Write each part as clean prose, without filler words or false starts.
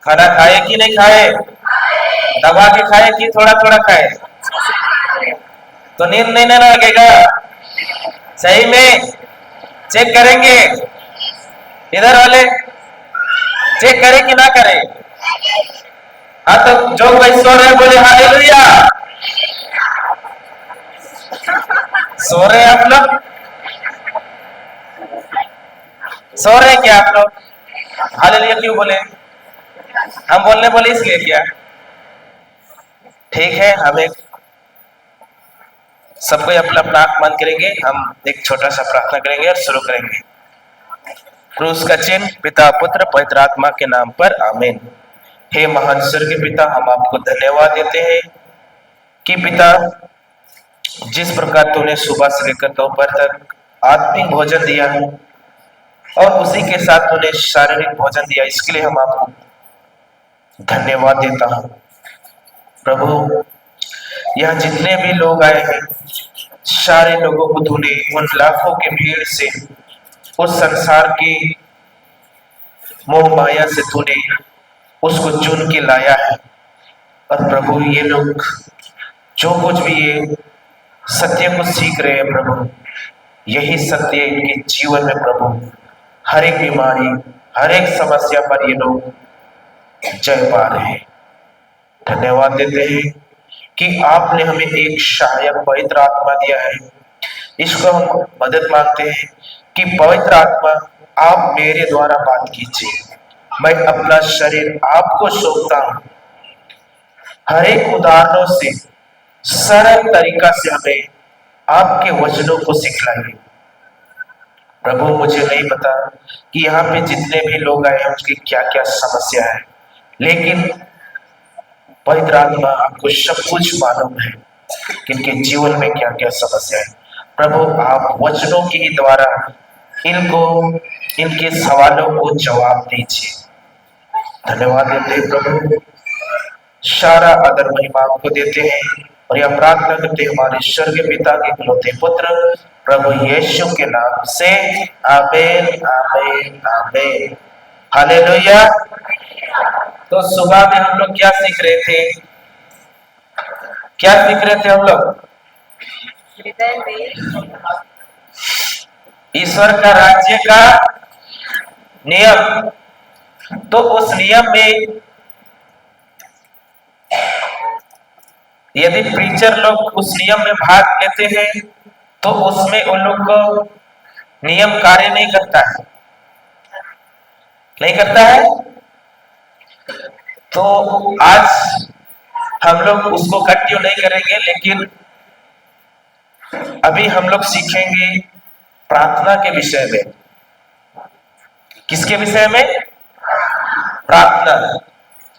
खाना खाए कि नहीं खाए? दबा के खाए कि थोड़ा थोड़ा खाए? तो नींद नहीं ना लगेगा? सही में चेक करेंगे? इधर वाले चेक करें कि ना करें? हाँ तो जो भाई सो रहे बोले हालेलुया। सो रहे हैं आप लोग? सो रहे हैं क्या आप लोग? हालेलुया क्यों बोले? हम बोलने बोले इसलिए क्या? ठीक है, हम एक सबको अपना अपना आंख बंद करेंगे, हम एक छोटा सा प्रार्थना करेंगे और शुरू करेंगे। क्रूस का चिन्ह पिता पुत्र पवित्र आत्मा के नाम पर आमीन। हे महान स्वर्गीय पिता, हम आपको धन्यवाद देते हैं कि पिता जिस प्रकार तूने सुबह से लेकर दोपहर तक आत्मिक भोजन दिया है और उसी के साथ तूने शारीरिक भोजन दिया, इसके लिए हम आपको धन्यवाद देता हूँ। प्रभु, यहाँ जितने भी लोग आए हैं सारे लोगों को तूने उन लाखों की भीड़ से, उस संसार की मोह माया से तूने उसको चुन के लाया है। और प्रभु, ये लोग जो कुछ भी ये सत्य को सीख रहे हैं प्रभु, यही सत्य इनके जीवन में प्रभु हर एक बीमारी, हर एक समस्या पर ये लोग जय पा रहे हैं। धन्यवाद देते हैं कि आपने हमें एक सहायक पवित्र आत्मा दिया है। इसको हम मदद मांगते हैं कि पवित्र आत्मा आप मेरे द्वारा बात कीजिए। मैं अपना शरीर आपको सौंपता हूं। हर एक उदाहरणों से सरल तरीका से हमें आपके वचनों को सिखलाइए। प्रभु, मुझे नहीं पता कि यहाँ पे जितने भी लोग आए हैं उनकी क्या क्या समस्या है, लेकिन पवित्र आत्मा आपको सब कुछ मालूम है कि इनके जीवन में क्या क्या समस्या है। प्रभु, आप वचनों के द्वारा इनको इनके सवालों को जवाब दीजिए। धन्यवाद देते हैं प्रभु, सारा आदर महिमा आपको देते हैं और यह प्रार्थना करते हैं हमारे स्वर्गीय पिता के इकलौते पुत्र प्रभु यीशु के नाम से, आमीन आमीन आमीन। हालेलुया। तो सुबह में हम लोग क्या सीख रहे थे? क्या सीख रहे थे हम लोग? ईश्वर का राज्य का नियम। तो उस नियम में यदि प्रीचर लोग उस नियम में भाग लेते हैं तो उसमें उन लोग को नियम कार्य नहीं करता है, नहीं करता है। तो आज हम लोग उसको कंटिन्यू नहीं करेंगे, लेकिन अभी हम लोग सीखेंगे प्रार्थना के विषय में। किसके विषय में? प्रार्थना।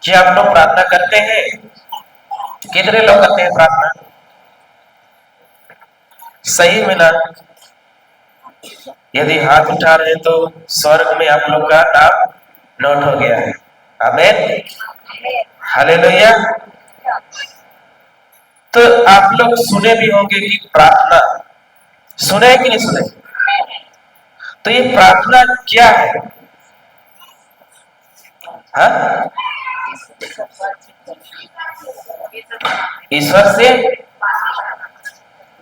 क्या आप लोग प्रार्थना करते हैं? कितने लोग करते हैं प्रार्थना? सही में ना? यदि हाथ उठा रहे तो स्वर्ग में आप लोग का नाम नोट हो गया है। आमीन हालेलुया। तो आप लोग सुने भी होंगे कि प्रार्थना, सुने कि नहीं सुने? तो ये प्रार्थना क्या है? हाँ, ईश्वर से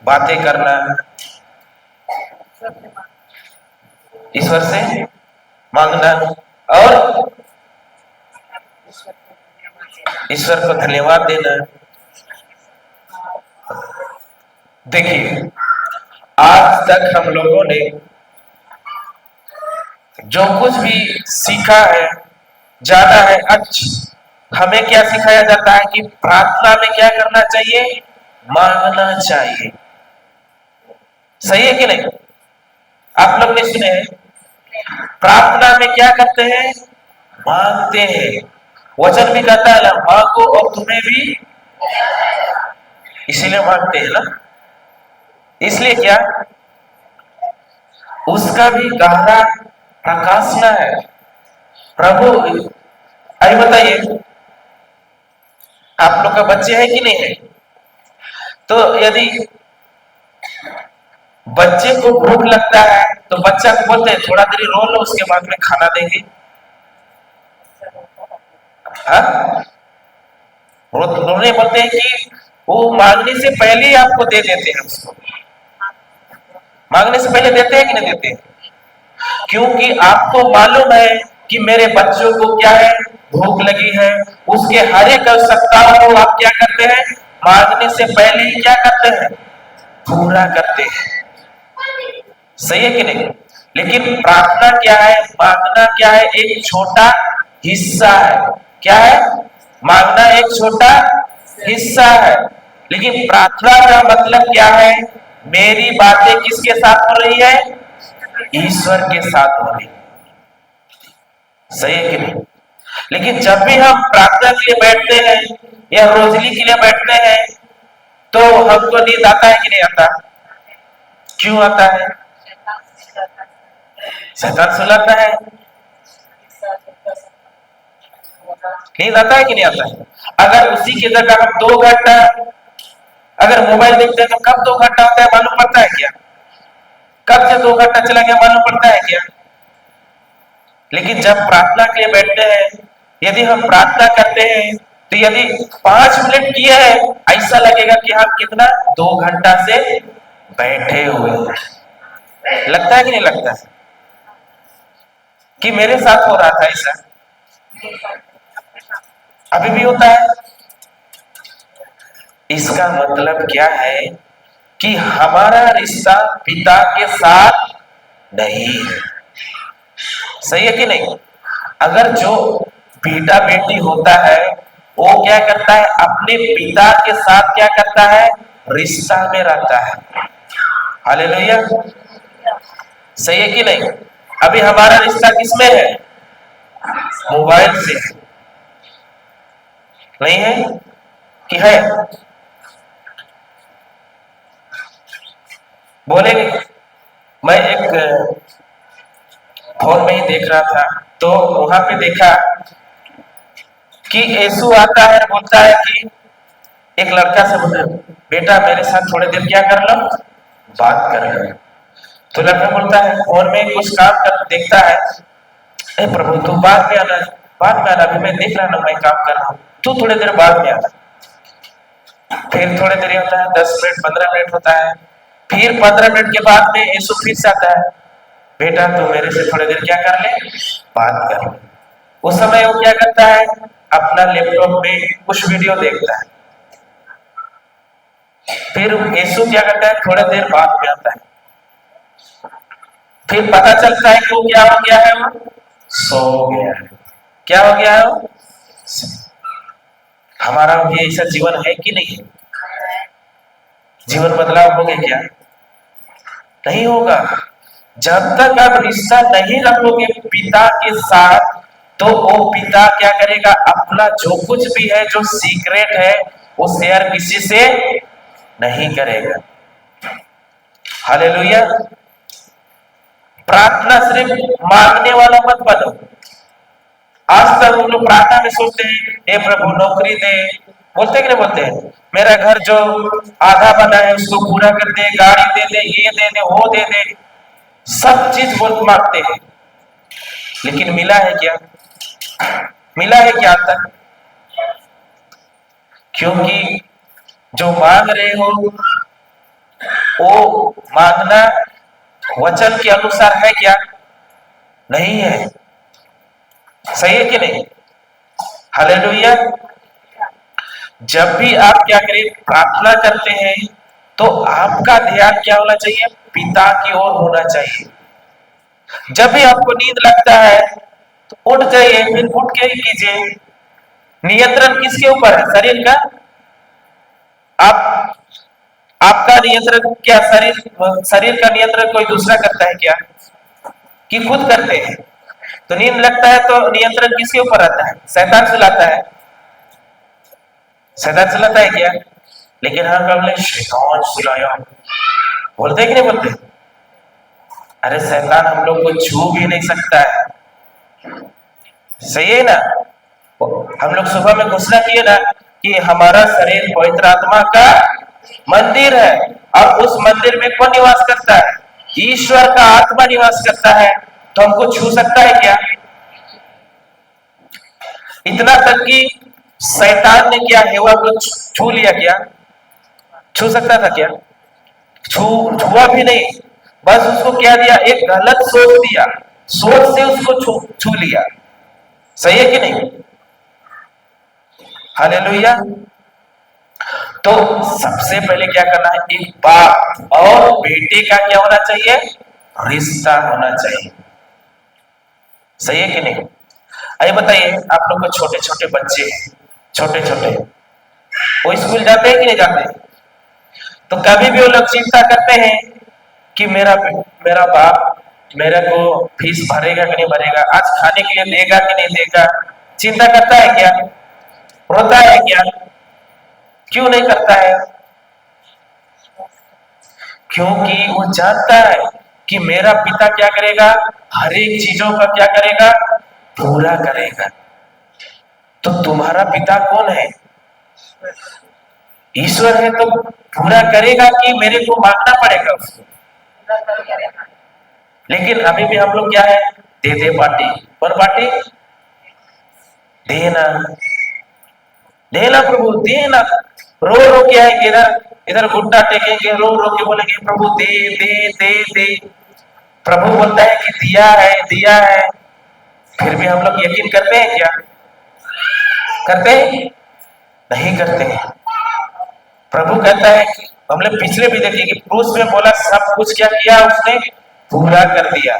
बातें करना, ईश्वर से मांगना और ईश्वर को धन्यवाद देना। देखिए, आज तक हम लोगों ने जो कुछ भी सीखा है, जाना है, हमें क्या सिखाया जाता है कि प्रार्थना में क्या करना चाहिए? मांगना चाहिए। सही है कि नहीं? आप लोग ने सुने हैं प्रार्थना में क्या करते हैं? मांगते हैं। वचन भी कहता है ना, मांगो और तुम्हें भी, इसीलिए मांगते हैं ना। इसलिए क्या उसका भी गहरा प्रकाशना है। प्रभु, अरे बताइए, आप लोग का बच्चे हैं कि नहीं है? तो यदि बच्चे को भूख लगता है तो बच्चा को बोलते हैं थोड़ा देर रो लो, उसके बाद में खाना देंगे। हाँ, रोने बोलते हैं कि वो मांगने से पहले ही आपको दे देते हैं। उसको मांगने से पहले देते हैं कि नहीं देते? क्योंकि आपको मालूम है कि मेरे बच्चों को क्या है, भूख लगी है, उसके हर एक आवश्यकताओं को आप क्या करते हैं, मांगने से पहले ही क्या करते हैं, पूरा करते हैं। सही है कि नहीं? लेकिन प्रार्थना क्या है, मांगना क्या है, एक छोटा हिस्सा है। क्या है? मांगना एक छोटा हिस्सा है, लेकिन प्रार्थना का मतलब क्या है, मेरी बातें किसके साथ हो रही है, ईश्वर के साथ हो रही है। सही है कि नहीं? लेकिन जब भी हम प्रार्थना के लिए बैठते हैं या रोजली के लिए बैठते हैं तो हमको नींद आता है कि नहीं आता? क्यों आता है? शैतान सुलाता है। नींद आता है कि नहीं आता है? अगर उसी की जगह हम 2 घंटा अगर मोबाइल देखते हैं तो कब 2 घंटा होता है मालूम पड़ता है क्या? कब से 2 घंटा चला गया मालूम पड़ता है क्या? लेकिन जब प्रार्थना के लिए बैठते हैं, यदि हम प्रार्थना करते हैं तो यदि 5 मिनट किए हैं, ऐसा लगेगा कि हम कितना 2 घंटा से बैठे हुए हैं। लगता है कि नहीं लगता है? कि मेरे साथ हो रहा था ऐसा, अभी भी होता है। इसका मतलब क्या है कि हमारा रिश्ता पिता के साथ नहीं है। सही है कि नहीं? अगर जो बेटा बेटी होता है वो क्या करता है, अपने पिता के साथ क्या करता है, रिश्ता में रहता है। हालेलुया। सही है कि नहीं? अभी हमारा रिश्ता किसमें है, मोबाइल से नहीं है कि है? बोलेंगे। मैं एक फोन में ही देख रहा था तो वहां पे देखा कि यीशु आता है, बोलता है कि एक लड़का से बोलता है, बेटा मेरे साथ थोड़ी देर क्या कर लो, बात कर लो। तो लड़का बोलता है, फोन में कुछ काम कर देखता है, ए प्रभु तू बाद में आना, बाद में आना, अभी मैं देख रहा हूँ, मैं काम कर रहा हूँ, तू थोड़ी देर बाद में आना। फिर थोड़ी देर होता है, 10 मिनट 15 मिनट होता है, फिर 15 मिनट के बाद में यीशु फिर से आता है, बेटा तू मेरे से थोड़ी देर क्या कर ले, बात कर ले। उस समय वो क्या करता है, अपना लैपटॉप में कुछ वीडियो देखता है। फिर यीशु क्या करता है, थोड़ी देर बाद में आता है, फिर पता चलता है कि वो क्या हो गया है, वो सो गया है। क्या हो गया है वो? हमारा भी ऐसा जीवन है कि नहीं है? जीवन बदलाव हो गया क्या? नहीं होगा। जब तक आप रिश्ता नहीं रखोगे पिता के साथ, तो वो पिता क्या करेगा, अपना जो कुछ भी है, जो सीक्रेट है, वो शेयर किसी से नहीं करेगा। हालेलुया। प्रार्थना सिर्फ मांगने वाला मत बनो। आज तक हम लोग प्रार्थना में सोचते हैं, हे प्रभु नौकरी दे, बोलते कि नहीं बोलते हैं, मेरा घर जो आधा बना है उसको पूरा कर दे, गाड़ी दे दे, ये दे दे, वो दे दे, सब चीज बोल मांगते हैं। लेकिन मिला है क्या? मिला है क्या आज तक? क्योंकि जो मांग रहे हो वो मांगना वचन के अनुसार है क्या? नहीं है। सही है कि नहीं? हालेलुया। जब भी आप क्या करें, प्रार्थना करते हैं, तो आपका ध्यान क्या होना चाहिए, पिता की ओर होना चाहिए। जब भी आपको नींद लगता है तो उठ जाइए, फिर उठ के ही कीजिए। नियंत्रण किसके ऊपर है, शरीर का? आप आपका नियंत्रण क्या, शरीर का नियंत्रण कोई दूसरा करता है क्या, कि खुद करते हैं? तो नींद लगता है तो नियंत्रण किसके ऊपर आता है, शैतान सुलाता है। शैतान सुलाता है क्या? लेकिन हम बोले शैतान सुलाया, बोलते कि नहीं बोलते? अरे शैतान हम लोग को छू भी नहीं सकता है। सही है ना? हम लोग सुबह में घोषणा किए ना कि हमारा शरीर पवित्र आत्मा का मंदिर है, और उस मंदिर में कौन निवास करता है, ईश्वर का आत्मा निवास करता है। तो हमको छू सकता है क्या? इतना तक कि शैतान ने क्या हेवा को छू लिया क्या? छू सकता था क्या? छुआ भी नहीं, बस उसको क्या दिया? एक गलत सोच दिया, सोच से उसको छू लिया। सही है कि नहीं? हालेलुया। तो सबसे पहले क्या करना है? एक बाप और बेटे का क्या होना चाहिए? रिश्ता होना चाहिए। सही है कि नहीं? आइए बताइए, आप लोग को छोटे छोटे बच्चे हैं, छोटे छोटे, वो स्कूल जाते हैं कि नहीं जाते? तो कभी भी वो लोग चिंता करते हैं कि मेरा मेरा बाप मेरे को फीस भरेगा कि नहीं भरेगा, आज खाने के लिए देगा कि नहीं देगा? चिंता करता है क्या? रोता है क्या? क्यों नहीं करता है? क्योंकि वो जानता है कि मेरा पिता क्या करेगा? हर एक चीजों का क्या करेगा? पूरा करेगा। तो तुम्हारा पिता कौन है? ईश्वर है। तो पूरा करेगा कि मेरे को मांगना पड़ेगा उसको? लेकिन अभी भी हम लोग क्या है? दे दे पार्टी। पर पार्टी देना, देना प्रभु देना। रो रो के आएंगे, इधर इधर घुट्टा टेकेंगे, रो रो के बोलेंगे प्रभु दे दे दे दे। प्रभु बोलता है कि दिया है दिया है। फिर भी हम लोग यकीन करते हैं क्या? करते हैं? नहीं करते हैं। प्रभु कहता है कि हमने पिछले भी देखिए कि क्रूस में बोला सब कुछ क्या किया उसने? पूरा कर दिया।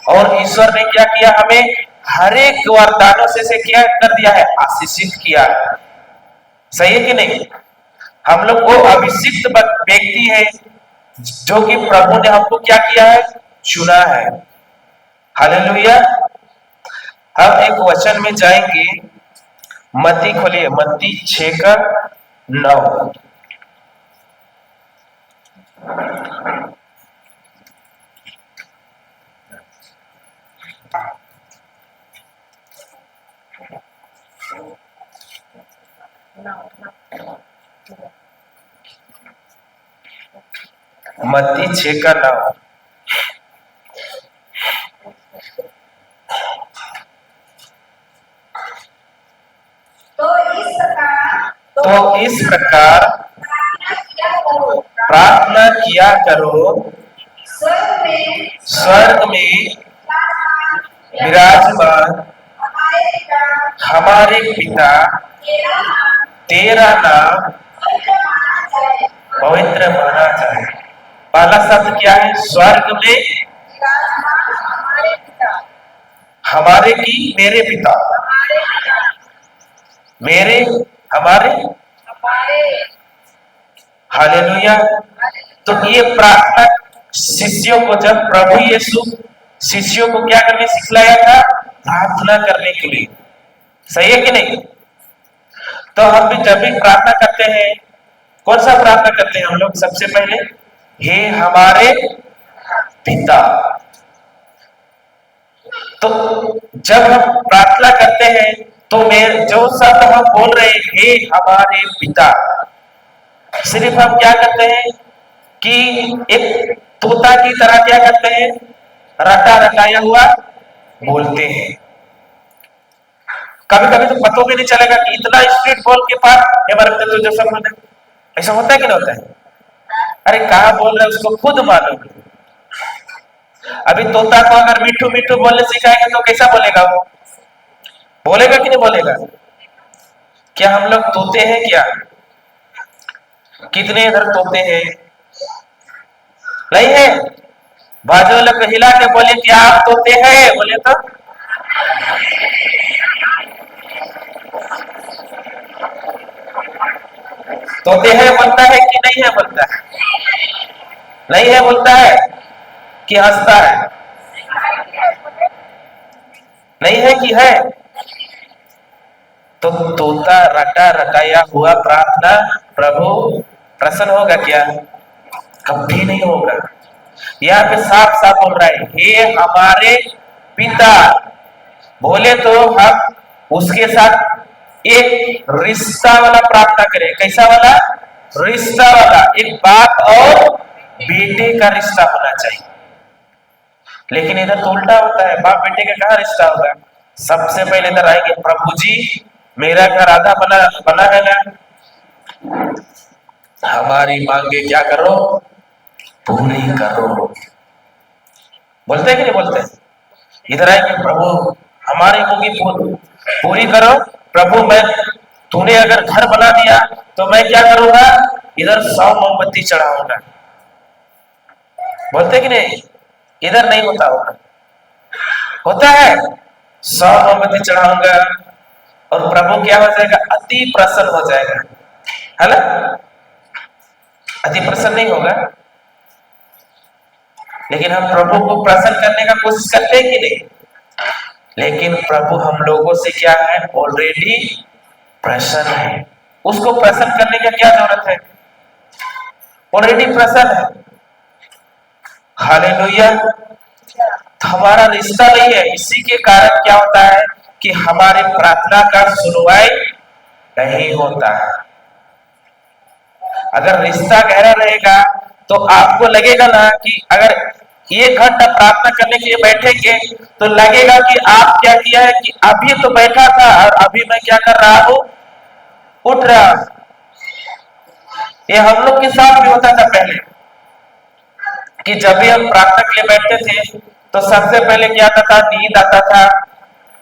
और ईश्वर ने क्या किया? हमें हर एक वरदानों से क्या कर दिया है? आशीषित किया। सही है कि नहीं? हम लोग वो अभिषिक्त व्यक्ति है जो कि प्रभु ने हमको क्या किया है? चुना है। हालेलुया। हम एक वचन में जाएंगे, मत्ती खोलिए, मत्ती 6:9। मत्ती 6:9। तो इस प्रकार प्रार्थना किया करो, स्वर्ग में विराजमान हमारे पिता, तेरा नाम पवित्र माना जाए। पहला शब्द क्या है? स्वर्ग में हमारे की मेरे पिता, मेरे हमारे। हालेलुया। तो ये प्रार्थना शिष्यों को, जब प्रभु यीशु शिष्यों को क्या करने सिखलाया था? प्रार्थना करने के लिए। सही है कि नहीं? तो हम भी जब भी प्रार्थना करते हैं, कौन सा प्रार्थना करते हैं हम लोग? सबसे पहले हे हमारे पिता। तो जब हम प्रार्थना करते हैं तो मैं जो शब्द हम बोल रहे हैं, हे हमारे पिता, सिर्फ हम क्या करते हैं कि एक तोता की तरह क्या करते हैं? रटा रटाया हुआ बोलते हैं। कभी कभी तो पता भी नहीं चलेगा कि इतना स्पीड बोल के पास हमारे तो जो सब है। ऐसा होता है कि नहीं होता है? अरे कहा बोल रहे उसको खुद मालूम। अभी तोता को अगर मिठू मिठू बोलने सिखाएंगे तो कैसा बोलेगा वो? बोलेगा कि नहीं बोलेगा? क्या हम लोग तोते हैं क्या? कितने इधर तोते हैं? नहीं है? बाजू लोग हिला के बोले कि आप तोते हैं, बोले तो तोते हैं बोलता है कि नहीं है बोलता है? नहीं है बोलता है कि हंसता है? नहीं है कि है? तो तोता रटा रटाया हुआ प्रार्थना प्रभु प्रसन्न होगा क्या? कभी नहीं होगा। यहाँ पे साफ साफ बोल रहा है हे हमारे पिता। बोले तो हम उसके साथ एक रिश्ता वाला प्रार्थना करें। कैसा वाला? रिश्ता वाला। एक बाप और बेटे का रिश्ता होना चाहिए। लेकिन इधर तो उल्टा होता है, बाप बेटे का कहाँ रिश्ता होगा? सबसे पहले इधर आएंगे प्रभु जी, मेरा घर आधा बना बना है ना, हमारी मांगे क्या करो, पूरी करो। बोलते हैं कि नहीं बोलते? इधर आए कि प्रभु हमारी मांगे पूरी करो। प्रभु मैं, तूने अगर घर बना दिया तो मैं क्या करूंगा, इधर 100 मोमबत्ती चढ़ाऊंगा। बोलते कि नहीं? इधर नहीं होता होगा, होता है 100 मोमबत्ती चढ़ाऊंगा और प्रभु क्या हो जाएगा, अति प्रसन्न हो जाएगा, है ना? अति प्रसन्न नहीं होगा, लेकिन हम प्रभु को प्रसन्न करने का कोशिश करते हैं कि नहीं? लेकिन प्रभु हम लोगों से क्या है, ऑलरेडी प्रसन्न है। उसको प्रसन्न करने का क्या जरूरत है, ऑलरेडी प्रसन्न है। हालेलुया। तो हमारा रिश्ता नहीं है, इसी के कारण क्या होता है कि हमारी प्रार्थना का सुनवाई नहीं होता है। अगर रिश्ता गहरा रहेगा तो आपको लगेगा ना कि अगर 1 घंटा प्रार्थना करने के लिए बैठेंगे तो लगेगा कि आप क्या किया है कि अभी तो बैठा था और अभी मैं क्या कर रहा हूं, उठ रहा। ये हम लोग के साथ भी होता था पहले कि जब भी हम प्रार्थना के लिए बैठते थे तो सबसे पहले क्या आता था, नींद आता था।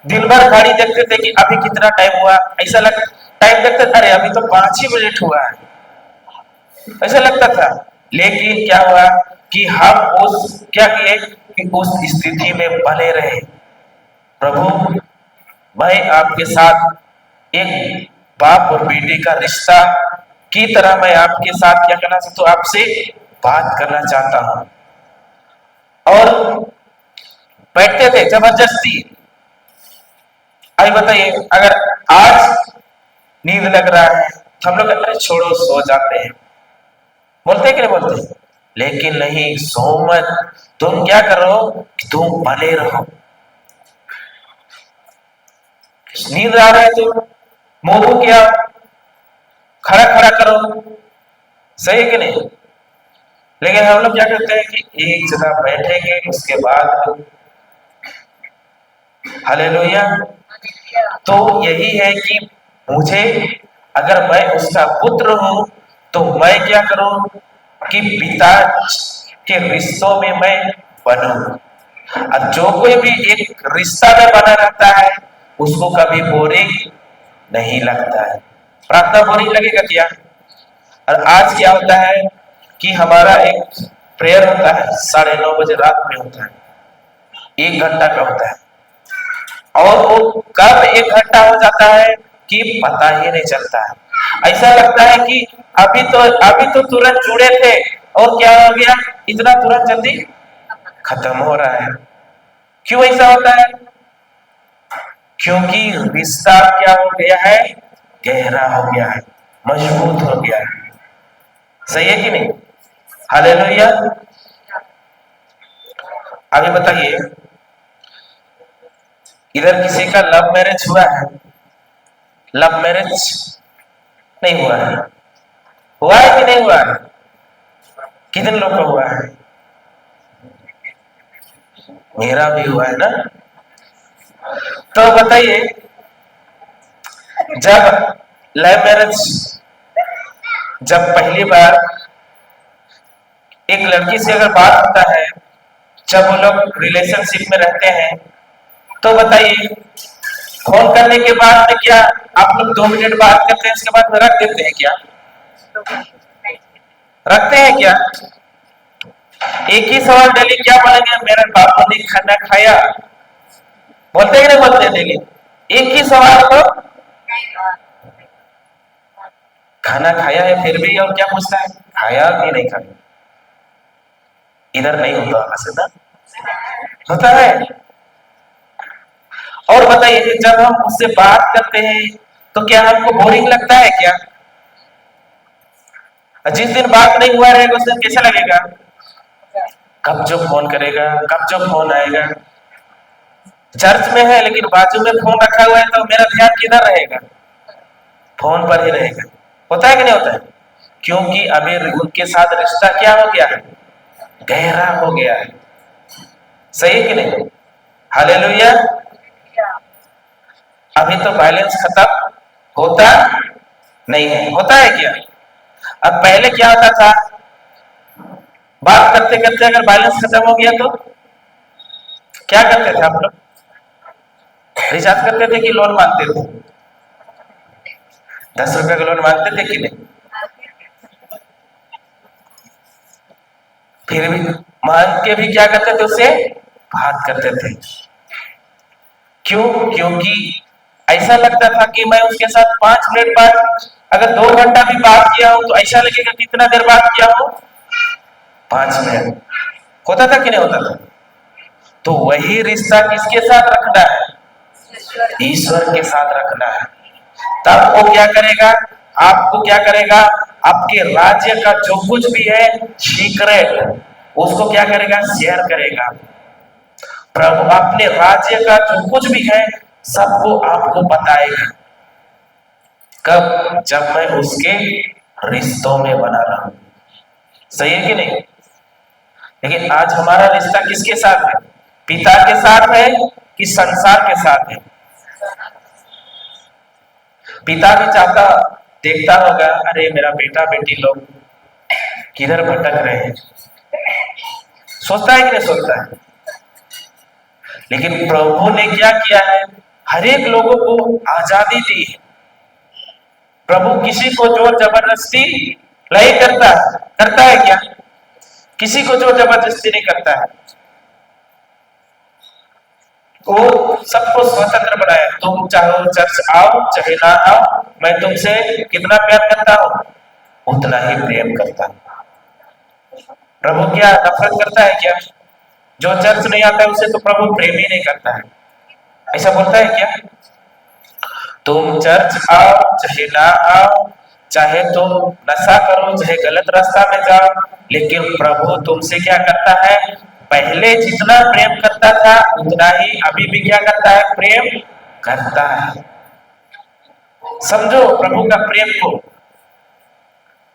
दिन भर घड़ी देखते थे कि अभी कितना टाइम हुआ, ऐसा लग टाइम देखते थे, अरे अभी तो 5 ही मिनट हुआ है, ऐसा लगता था। लेकिन क्या हुआ कि हम उस क्या किए कि उस स्थिति में बने रहे। प्रभु मैं आपके साथ एक बाप और बेटे का रिश्ता की तरह मैं आपके साथ क्या करना चाहता हूं, आपसे बात करना चाहता हूं। और बैठते थे जबरदस्ती। अभी बताइए अगर आज नींद लग रहा है तो हम लोग अरे छोड़ो सो जाते हैं, बोलते कि नहीं बोलते? लेकिन नहीं, सो मत, तुम क्या करो कि तुम बने रहो। नींद आ रहा है तो मुंह क्या खड़ा खड़ा करो, सही है कि नहीं? लेकिन हम लोग क्या करते हैं कि एक जगह बैठेंगे उसके बाद हालेलुया। तो यही है कि मुझे, अगर मैं उसका पुत्र हूं तो मैं क्या करूं कि पिता के रिश्तों में मैं बनूं। और जो कोई भी एक रिश्ता में बना रहता है उसको कभी बोरिंग नहीं लगता है। प्रार्थना बोरिंग लगेगा क्या? और आज क्या होता है कि हमारा एक प्रेयर होता है 9:30 बजे रात में होता है, 1 घंटा का होता है, और वो कब 1 घंटा हो जाता है कि पता ही नहीं चलता है। ऐसा लगता है कि अभी तो तुरंत जुड़े थे और क्या हो गया, इतना तुरंत जल्दी खत्म हो रहा है। क्यों ऐसा होता है? क्योंकि रिश्ता क्या हो गया है, गहरा हो गया है, मजबूत हो गया है। सही है कि नहीं? हालेलुया। अभी बताइए इधर किसी का लव मैरिज हुआ है? लव मैरिज नहीं हुआ है? हुआ है कि नहीं हुआ है? कितने लोग का हुआ है? मेरा भी हुआ है ना। तो बताइए जब लव मैरिज, जब पहली बार एक लड़की से अगर बात होता है, जब वो लोग रिलेशनशिप में रहते हैं, तो बताइए फोन करने के बाद में क्या आप लोग 2 मिनट बात करते हैं इसके बाद में रख देते हैं क्या? रखते हैं क्या? एक ही सवाल डेली क्या बोलेंगे, मेरे बापू ने खाना खाया, बोलते हैं नहीं बोलते? डेली एक ही सवाल तो खाना खाया है, फिर भी और क्या पूछता है, खाया कि नहीं खाया? इधर नहीं होता वैसे ना, होता है। और बताइए जब हम उससे बात करते हैं तो क्या हमको बोरिंग लगता है क्या? जिस दिन बात नहीं हुआ रहेगा उस दिन कैसा लगेगा, कब जो फोन करेगा, कब जो फोन आएगा। चर्च में है लेकिन बाजू में फोन रखा हुआ है तो मेरा ध्यान किधर रहेगा, फोन पर ही रहेगा। होता है कि नहीं होता है? क्योंकि अभी उनके साथ रिश्ता क्या हो गया है, गहरा हो गया है। सही कि नहीं? हालेलुया। अभी तो बैलेंस खत्म होता नहीं है। होता है क्या? अब पहले क्या होता था, बात करते करते अगर बैलेंस खत्म हो गया तो क्या करते थे आप लोग? रिचार्ज करते थे कि लोन मांगते थे? 10 रुपए का लोन मांगते थे कि नहीं? फिर भी मांग के भी क्या करते थे, उसे बात करते थे। क्यों? क्योंकि ऐसा लगता था कि मैं उसके साथ 5 मिनट बाद, अगर 2 घंटा भी बात किया हूं तो ऐसा लगेगा कितना देर बात किया हूं, 5 मिनट। होता था कि नहीं होता था? तो वही रिश्ता किसके साथ रखना है? ईश्वर के साथ रखना है। तब वो क्या करेगा, आपको क्या करेगा, आपके राज्य का जो कुछ भी है सीक्रेट, उसको क्या करेगा, शेयर करेगा। प्रभु अपने राज्य का जो कुछ भी है सबको आपको बताएगा। कब? जब मैं उसके रिश्तों में बना रहूं। सही है कि नहीं? लेकिन आज हमारा रिश्ता किसके साथ है? पिता के साथ है कि संसार के साथ है? पिता भी चाहता, देखता होगा, अरे मेरा बेटा बेटी लोग किधर भटक रहे हैं, सोचता है कि नहीं सोचता है? लेकिन प्रभु ने क्या किया है, हर एक लोगों को आजादी दी है। प्रभु किसी को जोर जबरदस्ती नहीं करता। करता है क्या? किसी को जोर जबरदस्ती नहीं करता है। वो सबको स्वतंत्र बनाया। तुम चाहो चर्च आओ चाहे ना आओ, मैं तुमसे कितना प्यार करता हूं उतना ही प्रेम करता हूं। प्रभु क्या नफरत करता है क्या? जो चर्च नहीं आता है उसे तो प्रभु प्रेम ही नहीं करता है, ऐसा बोलता है क्या? तुम चर्च आओ चाहे ना आओ, चाहे तुम नशा करो चाहे गलत रास्ता में जाओ, लेकिन प्रभु तुमसे क्या करता है, पहले जितना प्रेम करता था उतना ही अभी भी क्या करता है, प्रेम करता है। समझो प्रभु का प्रेम को।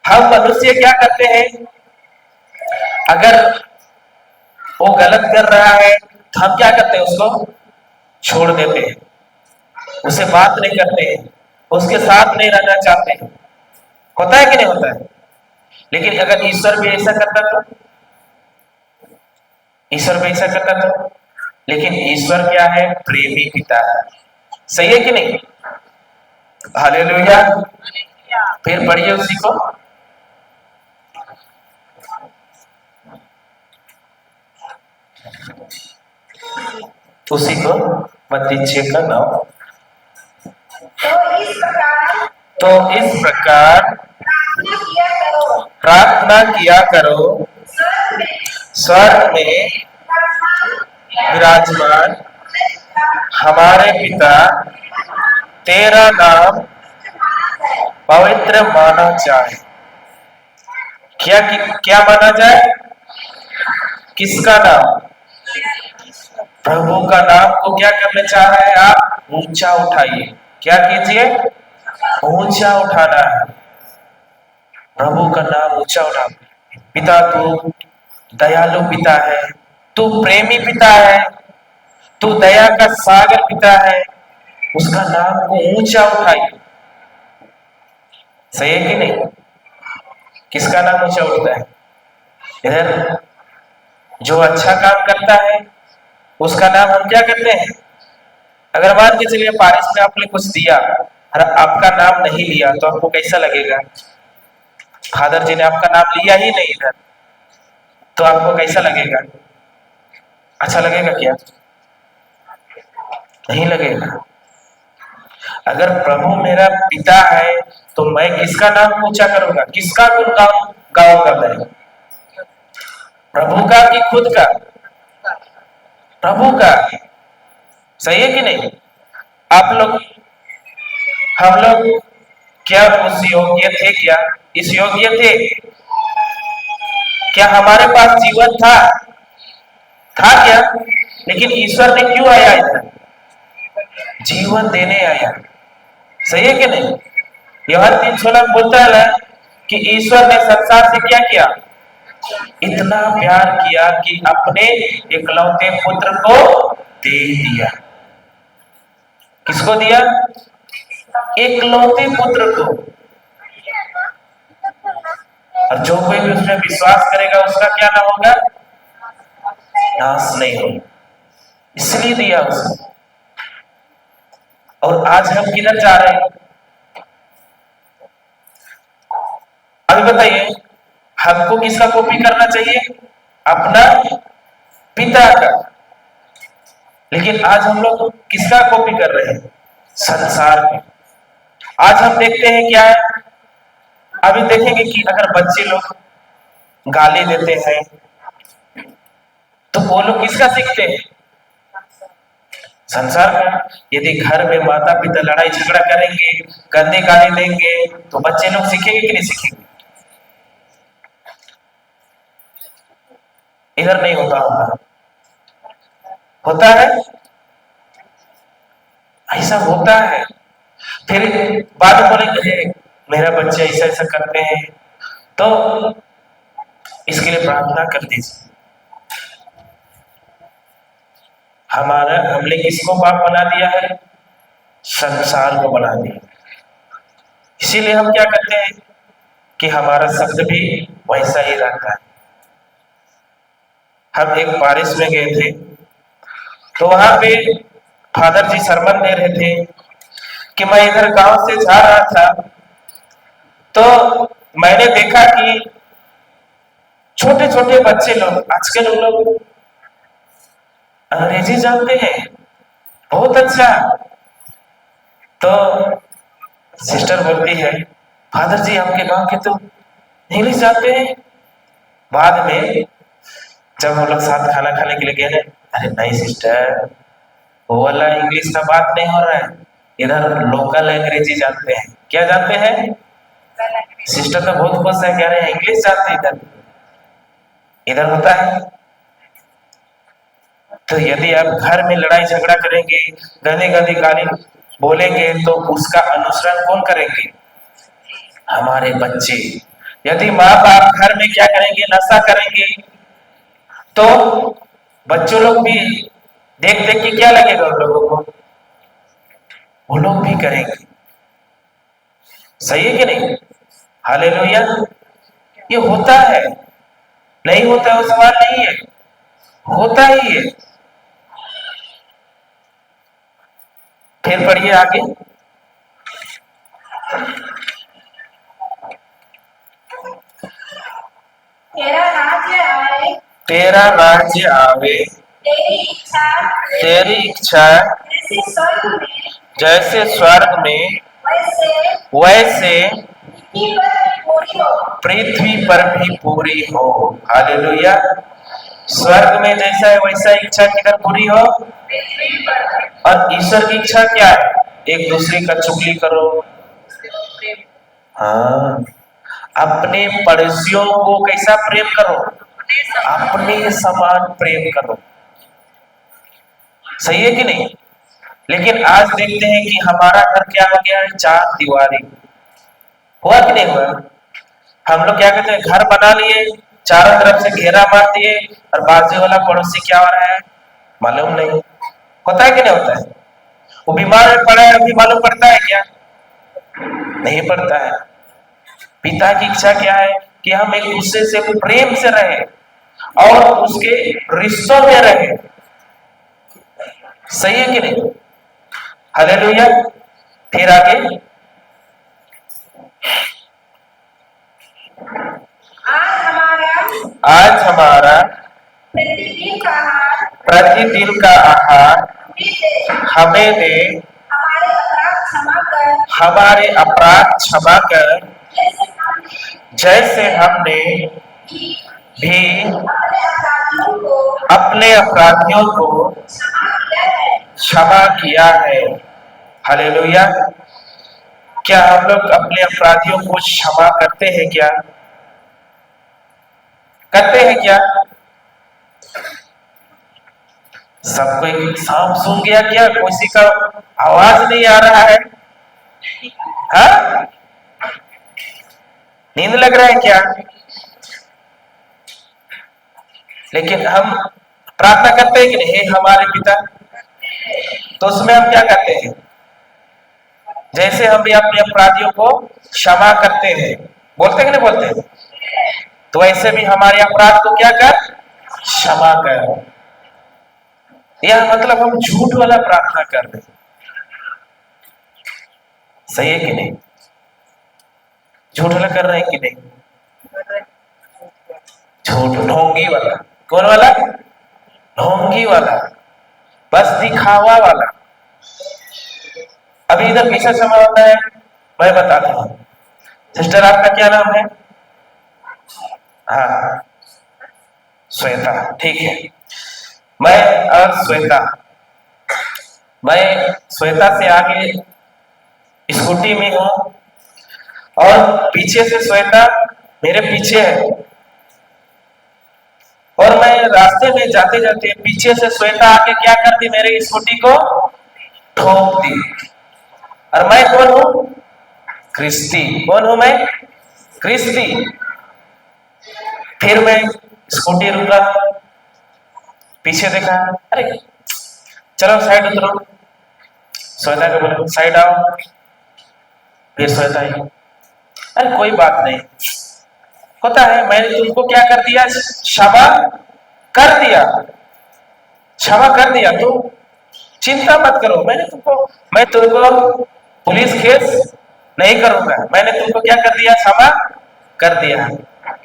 हम मनुष्य क्या करते हैं, अगर वो गलत कर रहा है तो हम क्या करते हैं, उसको छोड़ देते हैं, उसे बात नहीं करते हैं, उसके साथ नहीं रहना चाहते हैं। होता है कि नहीं होता है? लेकिन अगर ईश्वर भी ऐसा करता तो, ईश्वर भी ऐसा करता तो, लेकिन ईश्वर क्या है, प्रेमी पिता है। सही है कि नहीं? हालेलुया। फिर पढ़िए उसी को, उसी को मत्ती 6:9। तो इस प्रकार प्रार्थना किया करो, स्वर्ग में विराजमान हमारे पिता, तेरा नाम पवित्र माना जाए। क्या माना जाए? किसका नाम? प्रभु का नाम को क्या करना चाह रहे हैं आप? ऊंचा उठाइए। क्या कीजिए? ऊंचा उठाना है। प्रभु का नाम ऊंचा उठा। पिता तू दयालु पिता है, तू प्रेमी पिता है, तू दया का सागर पिता है, उसका नाम को ऊंचा उठाइए। सही है कि नहीं? किसका नाम ऊंचा उठता है? इधर जो अच्छा काम करता है उसका नाम हम क्या करते हैं? अगर मान के चलिए बारिश में आपने कुछ दिया और आपका नाम नहीं लिया तो आपको कैसा लगेगा? फादर जी ने आपका नाम लिया ही नहीं इधर, तो आपको कैसा लगेगा? अच्छा लगेगा क्या? नहीं लगेगा। अगर प्रभु मेरा पिता है तो मैं किसका नाम ऊंचा करूंगा? किसका गुण गाऊंगा मैं? प्रभु का कि खुद का? प्रभु का। सही है कि नहीं? आप लोग, हम लोग क्या उस योग्य थे? क्या इस योग्य थे? क्या हमारे पास जीवन था? था क्या? लेकिन ईश्वर ने क्यों आया इधर? जीवन देने आया। सही है कि नहीं? यूहन्ना 3:16 बोलता है कि ईश्वर ने संसार से क्या किया? इतना प्यार किया कि अपने इकलौते पुत्र को दे दिया। किसको दिया? एकलौते पुत्र को, और जो कोई भी उसमें विश्वास करेगा उसका क्या ना होगा, नाश नहीं होगा, इसलिए दिया उसने। और आज हम किधर जा रहे हैं? अभी बताइए, हमको किसका कॉपी करना चाहिए? अपना पिता का। लेकिन आज हम लोग किसका कॉपी कर रहे हैं? संसार का। आज हम देखते हैं क्या है, अभी देखेंगे कि अगर बच्चे लोग गाली देते हैं तो वो लोग किसका सीखते हैं? संसार का। यदि घर में माता पिता लड़ाई झगड़ा करेंगे, गंदे गाली देंगे, तो बच्चे लोग सीखेंगे कि नहीं सीखेंगे? इधर नहीं होता होगा, होता है, ऐसा होता है। फिर बाद में बोलेंगे मेरा बच्चा ऐसा ऐसा करते हैं, तो इसके लिए प्रार्थना कर दीजिए। हमने किसको पाप बना दिया है? संसार को बना दिया। इसीलिए हम क्या करते हैं कि हमारा शब्द भी वैसा ही रहता है। हम एक बारिश में गए थे, तो वहां पे फादर जी सरमन दे रहे थे कि मैं इधर गांव से जा रहा था, तो मैंने देखा कि छोटे छोटे बच्चे लोग, आजकल वो लोग अंग्रेजी जानते हैं, बहुत अच्छा। तो सिस्टर बोलती है, फादर जी आपके गांव के तो इंग्लिश जानते हैं। बाद में जब हम लोग साथ खाना खाने के लिए गए ना, अरे नहीं सिस्टर, वो वाला इंग्लिश का बात नहीं हो रहा है, इधर लोकल अंग्रेजी जानते हैं। क्या जानते हैं? सिस्टर तो बहुत खुश है, कह रहे हैं इंग्लिश जानते हैं। इधर इधर होता है। तो यदि आप घर में लड़ाई झगड़ा करेंगे, गंदी गंदी गाली बोलेंगे, तो उसका अनुसरण कौन करेंगे? हमारे बच्चे। यदि माँ बाप घर में क्या करेंगे? नशा करेंगे, तो बच्चों लोग भी देख देख के क्या लगेगा उन लोगों को? वो लोग भी करेंगे। सही है कि नहीं? हालेलुया। ये होता है, नहीं होता वो सवाल नहीं है, होता ही है। फिर पढ़िए आगे। तेरा राज्य आए, तेरा राज्य आवे, तेरी इच्छा जैसे स्वर्ग में वैसे पृथ्वी पर भी पूरी हो। हालेलुया। स्वर्ग में जैसा है वैसा इच्छा किधर पूरी हो? और ईश्वर की इच्छा क्या है? एक दूसरे का चुगली करो, हाँ, अपने पड़ोसियों को कैसा प्रेम करो? अपने समान प्रेम करो। सही है कि नहीं? लेकिन आज देखते हैं कि हमारा घर क्या हो गया है? चार दीवारी। हुआ कि नहीं हुआ? हम लोग क्या कहते हैं, घर बना लिए, चारों तरफ से घेरा मार दिए, और बाजू वाला पड़ोसी क्या हो रहा है मालूम नहीं। होता है कि नहीं होता है? वो बीमार पड़ा है, अभी मालूम पड़ता है क्या? नहीं पड़ता है। पिता की इच्छा क्या है? कि हम एक दूसरे से प्रेम से रहे और उसके रिश्तों में रहे। सही है कि नहीं? हालेलुया। फिर आगे, आज हमारा प्रतिदिन का आहार हमें दे, हमारे अपराध क्षमा कर, जैसे हमने भी अपने अपराधियों को क्षमा किया है। हालेलुया। क्या हम लोग अपने अपराधियों को क्षमा करते हैं क्या? करते हैं क्या? सबको एक सांप सूंघ गया क्या? किसी का आवाज नहीं आ रहा है? हाँ? नींद लग रहा है क्या? लेकिन हम प्रार्थना करते हैं कि नहीं, हे हमारे पिता, तो उसमें हम क्या करते हैं? जैसे हम भी अपने अपराधियों को क्षमा करते हैं, बोलते हैं कि नहीं बोलते, तो ऐसे भी हमारे अपराध को क्या कर, क्षमा कर। यह मतलब हम झूठ वाला प्रार्थना कर रहे हैं। सही है कि नहीं? झूठ वाला कर रहे हैं कि नहीं? झूठ, ढोंगी वाला। कौन वाला? ढोंगी वाला, बस दिखावा वाला। अभी इधर कैसा समय होता है मैं बताता हूं। सिस्टर आपका क्या नाम है? हाँ, श्वेता, ठीक है। मैं और श्वेता, मैं श्वेता से आगे स्कूटी में हूं और पीछे से श्वेता मेरे पीछे है, और मैं रास्ते में जाते जाते पीछे से श्वेता आके क्या करती, मेरे स्कूटी को ठोक दी। और मैं कौन हूं? क्रिस्ती। कौन हूं मैं? क्रिस्ती। फिर मैं स्कूटी रुका, पीछे देखा, अरे चलो साइड उतरो। श्वेता को बोला साइड आओ। फिर श्वेता आई, अरे कोई बात नहीं, होता है, मैंने तुमको क्या कर दिया, क्षमा कर दिया, क्षमा कर दिया, तुम चिंता मत करो, मैं तुमको पुलिस केस नहीं करूंगा, मैंने तुमको क्या कर दिया, क्षमा कर दिया।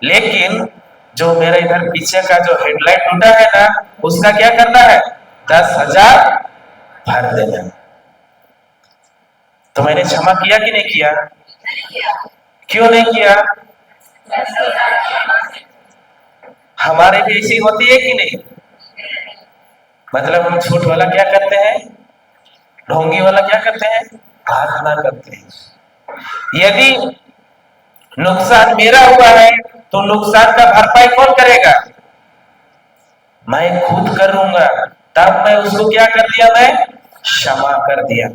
लेकिन जो मेरा इधर पीछे का जो हेडलाइट टूटा है ना, उसका क्या करना है, 10,000 भर देना। तो मैंने क्षमा किया कि नहीं किया? क्यों नहीं किया? हमारे भी ऐसी होती है कि नहीं? मतलब हम झूठ वाला क्या करते हैं, ढोंगी वाला क्या करते हैं, प्रार्थना करते हैं। यदि नुकसान मेरा हुआ है तो नुकसान का भरपाई कौन करेगा? मैं खुद करूंगा। तब मैं उसको क्या कर दिया, मैं क्षमा कर दिया।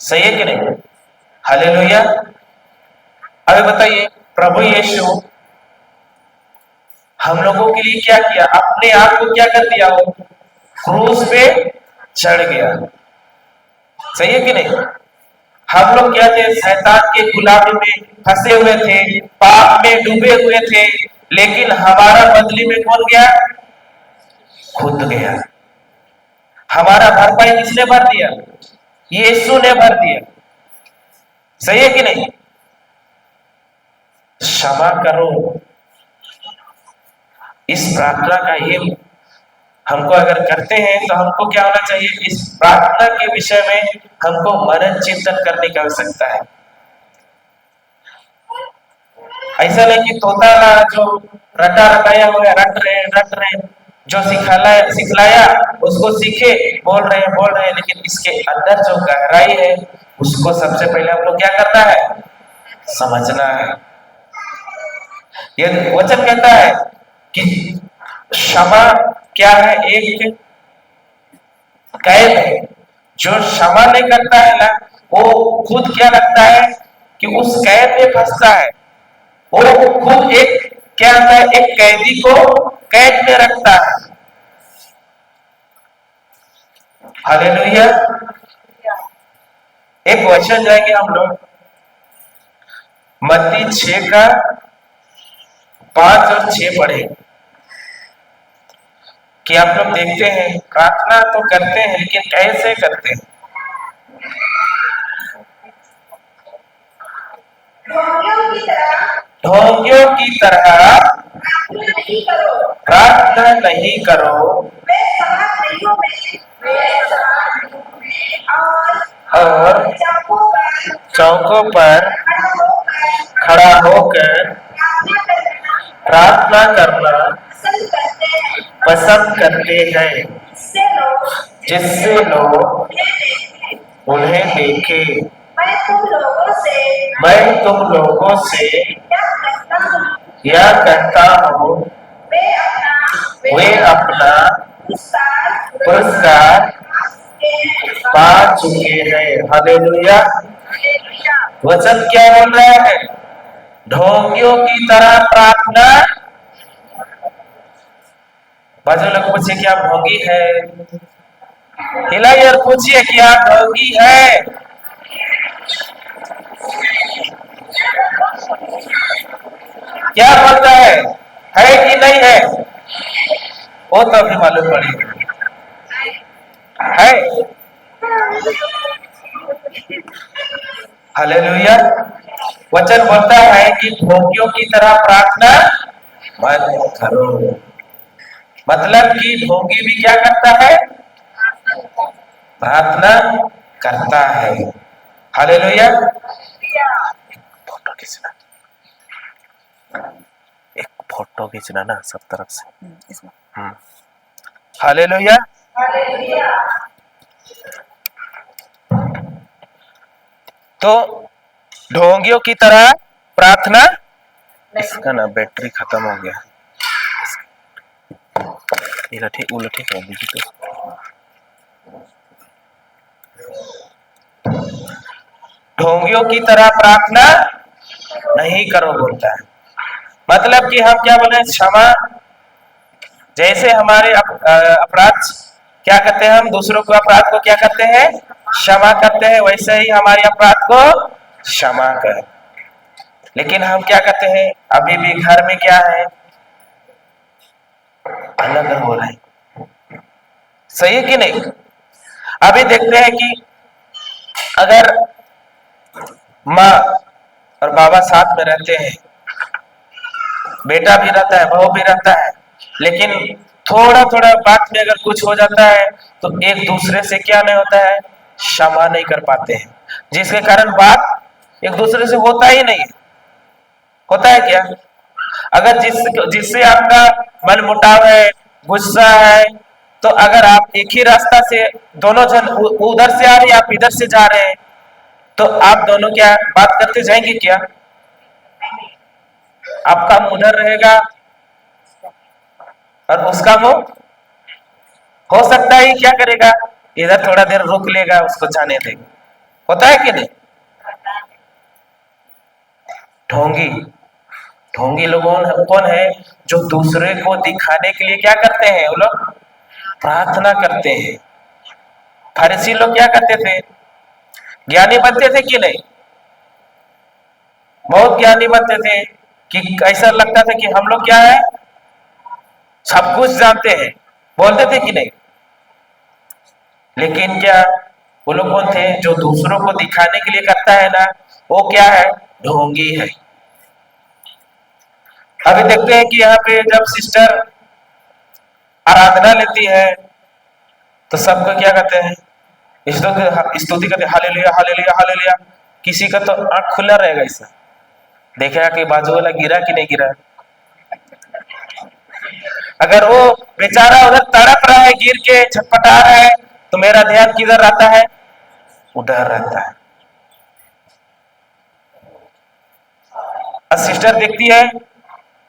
सही है कि नहीं? हालेलुया। अभी बताइए, प्रभु यीशु हम लोगों के लिए क्या किया, अपने आप को क्या कर दिया, वो क्रूस पे चढ़ गया। सही है कि नहीं? हम लोग क्या थे, शैतान के गुलामी में फंसे हुए थे, पाप में डूबे हुए थे, लेकिन हमारा बदली में कौन गया? खुद गया। हमारा भरपाई किसने भर दिया? यीशु ने भर दिया। सही है कि नहीं? क्षमा करो, इस प्रार्थना का ये हमको अगर करते हैं तो हमको क्या होना चाहिए, इस प्रार्थना के विषय में हमको मनन चिंतन करने की आवश्यकता है। ऐसा नहीं कि तोता जो रटा रटाया हुआ है, रट रहे, जो सिखलाया उसको सीखे, बोल रहे हैं, लेकिन इसके अंदर जो गहराई है उसको सबसे पहले हम लोग क्या करना है, समझना है। यह वचन कहता है कि क्षमा क्या है, एक कैद है। जो क्षमा नहीं करता है ना, वो खुद क्या लगता है कि उस कैद में फंसता है। वो खुद एक क्या होता है, एक कैदी को कैद में रखता है। हालेलुया। एक वचन जाएंगे हम लोग, मत्ती 6 का 5 और 6 पढ़े कि आप लोग देखते हैं, प्रार्थना तो करते हैं लेकिन कैसे करते हैं। ढोंगियों की तरह प्रार्थना नहीं करो और चौकों पर खड़ा होकर प्रार्थना करना पसंद करते हैं, जिससे लोग उन्हें देखे। मैं तुम लोगों से यह कहता हूँ, वे अपना पुरस्कार पा चुके हैं। हालेलुया। वचन क्या बोल रहा है, ढोंगियों की तरह प्रार्थना। बाजू लोग पूछे कि आप ढोंगी है, हिलाइए और पूछिए कि आप ढोंगी है। क्या बोलता है कि नहीं है? वो तो अभी मालूम पड़ेगा। है। हालेलुया। वचन बोलता है कि ढोंगियों की तरह प्रार्थना मत करो। मतलब कि ढोंगी भी क्या करता है? प्रार्थना करता है। हालेलुया। फोटो खींचना, एक फोटो खींचना ना सब तरफ से। हालेलुया। तो ढोंगियों की तरह प्रार्थना, इसका ना बैटरी खत्म हो गया, उलटे कर दीजिए। तो ढोंगियों की तरह प्रार्थना नहीं करो बोलता है। मतलब कि हम क्या बोले? क्षमा। जैसे हमारे अपराध क्या करते हैं, हम दूसरों को अपराध को क्या करते हैं? क्षमा करते हैं। वैसे ही हमारे अपराध को क्षमा कर। लेकिन हम क्या करते हैं? अभी भी घर में क्या है? अलग हो रहे हैं। सही है कि नहीं? अभी देखते हैं कि अगर माँ और बाबा साथ में रहते हैं, बेटा भी रहता है, बहू भी रहता है, लेकिन थोड़ा थोड़ा बात में अगर कुछ हो जाता है तो एक दूसरे से क्या नहीं होता है? क्षमा नहीं कर पाते हैं, जिसके कारण बात एक दूसरे से होता ही नहीं। होता है क्या? अगर जिससे आपका मन मुटाव है, गुस्सा है, तो अगर आप एक ही रास्ता से दोनों जन उधर से आ रहे हैं, आप इधर से जा रहे हैं, तो आप दोनों क्या बात करते जाएंगे क्या? आपका मुंह उधर रहेगा और उसका मुंह हो सकता है क्या करेगा? इधर थोड़ा देर रुक लेगा, उसको जाने देगा। होता है कि नहीं? ढोंगी ढोंगी लोगों कौन है? जो दूसरे को दिखाने के लिए क्या करते हैं? वो लोग प्रार्थना करते हैं। फरीसी लोग क्या करते थे? ज्ञानी बनते थे कि नहीं? बहुत ज्ञानी बनते थे कि ऐसा लगता था कि हम लोग क्या है? सब कुछ जानते हैं, बोलते थे कि नहीं? लेकिन क्या वो लोग कौन थे? जो दूसरों को दिखाने के लिए करता है ना, वो क्या है? ढोंगी है। अभी देखते हैं कि यहाँ पे जब सिस्टर आराधना लेती है तो सबको क्या कहते हैं? स्तुति करते, हालेलुया हालेलुया हालेलुया। किसी का तो आंख खुला रहेगा, ऐसा देखेगा कि बाजू वाला गिरा कि नहीं गिरा। अगर वो बेचारा उधर तड़प रहा है, गिर के छटपटा रहा है, तो मेरा ध्यान किधर रहता है? उधर रहता है। सिस्टर देखती है,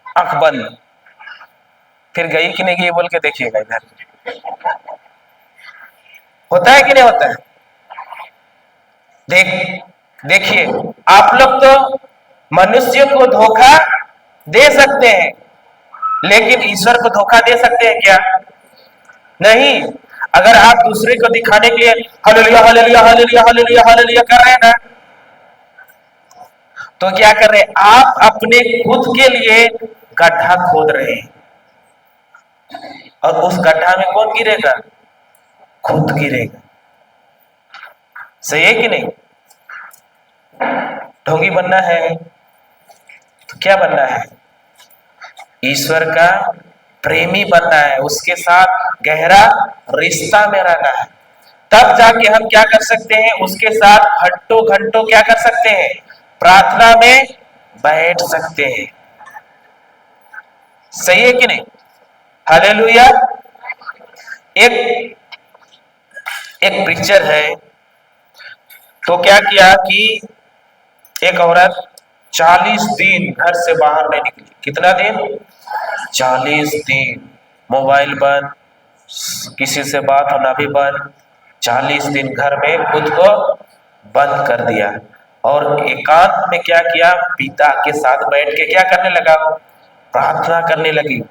आंख बंद, फिर गई कि नहीं गई बोल के देखिएगा इधर। होता है कि नहीं होता है? देखिए, आप लोग तो मनुष्य को धोखा दे सकते हैं, लेकिन ईश्वर को धोखा दे सकते हैं क्या? नहीं। अगर आप दूसरे को दिखाने के लिए hallelujah hallelujah hallelujah hallelujah hallelujah कर रहे हैं ना, तो क्या कर रहे हैं? आप अपने खुद के लिए गड्ढा खोद रहे हैं, और उस गड्ढा में कौन गिरेगा? खुद गिरेगा। सही है कि नहीं? ढोंगी बनना है तो क्या बनना है? ईश्वर का प्रेमी बनना है, उसके साथ गहरा रिश्ता में रहना है। तब जाके हम क्या कर सकते हैं? उसके साथ घंटों घंटों क्या कर सकते हैं? प्रार्थना में बैठ सकते हैं। सही है कि नहीं? हालेलुया। एक एक पिक्चर है, तो क्या किया कि एक औरत 40 दिन घर से बाहर नहीं निकली। कितना दिन? 40 दिन। मोबाइल बंद, किसी से बात होना भी बंद। 40 दिन घर में खुद को बंद कर दिया, और एकांत में क्या किया? पिता के साथ बैठ के क्या करने लगा? प्रार्थना करने लगी,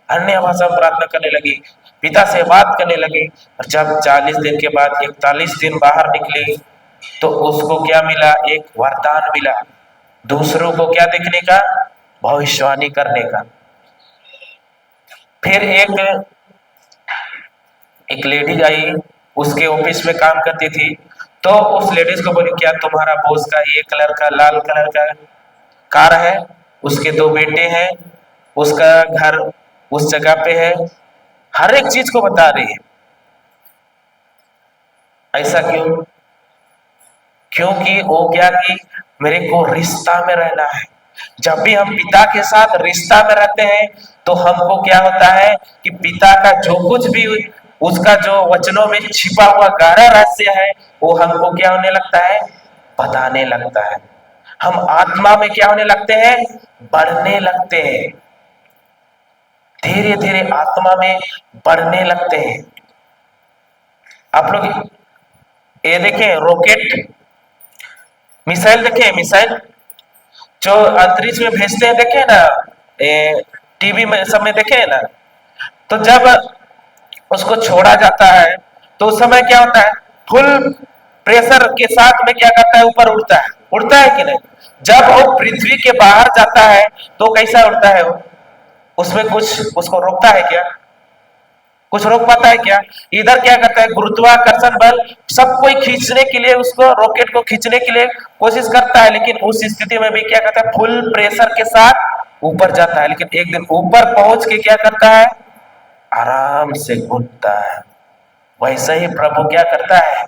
अन्य भाषा में प्रार्थना करने लगी, पिता से बात करने लगी। और जब 40 दिन के बाद 41 दिन बाहर निकली, तो उसको क्या मिला? एक वरदान मिला, दूसरों को क्या देखने का? भविष्यवाणी करने का। फिर एक लेडीज आई, उसके ऑफिस में काम करती थी, तो उस लेडीज को बोली, क्या तुम्हारा बॉस का ये कलर का लाल कलर का कार है, उसके 2 बेटे हैं, उसका घर उस जगह पे है, हर एक चीज को बता रही है। ऐसा क्यों? क्योंकि वो क्या कि मेरे को रिश्ता में रहना है। जब भी हम पिता के साथ रिश्ता में रहते हैं तो हमको क्या होता है कि पिता का जो कुछ भी उसका जो वचनों में छिपा हुआ गहरा रहस्य है वो हमको क्या होने लगता है, बताने लगता है। हम आत्मा में क्या होने लगते हैं, बढ़ने लगते हैं, धीरे धीरे आत्मा में बढ़ने लगते हैं। आप लोग ये देखें, रॉकेट मिसाइल देखें, मिसाइल जो अंतरिक्ष में भेजते हैं, देखे ना, टीवी में सब में देखे ना, तो जब उसको छोड़ा जाता है तो उस समय क्या होता है, फुल प्रेशर के साथ में क्या करता है, ऊपर उड़ता है कि नहीं? जब वो पृथ्वी के बाहर जाता है तो कैसा उड़ता है वो? उसमें कुछ उसको रोकता है क्या? कुछ रोक पाता है क्या? इधर क्या करता है, गुरुत्वाकर्षण बल सब कोई खींचने के लिए, उसको रॉकेट को खींचने के लिए कोशिश करता है, लेकिन उस स्थिति में भी क्या करता है, फुल प्रेशर के साथ ऊपर जाता है, लेकिन एक दिन ऊपर पहुंच के क्या करता है, आराम से घूमता है। वैसे ही प्रभु क्या करता है,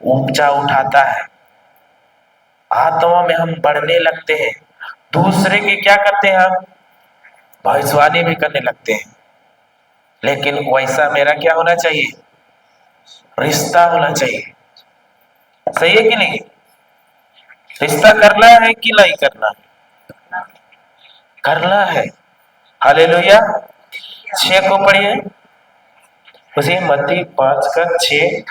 ऊंचा उठाता है। आत्मा में हम बढ़ने लगते हैं, दूसरे के क्या करते हैं, हम भविष्यवाणी भी करने लगते हैं। लेकिन वैसा मेरा क्या होना चाहिए, रिश्ता होना चाहिए। सही है कि नहीं? रिश्ता करना है कि नहीं करना? करना है। हालेलुया। 6 को पढ़िए, उसी मत्ती 5:6।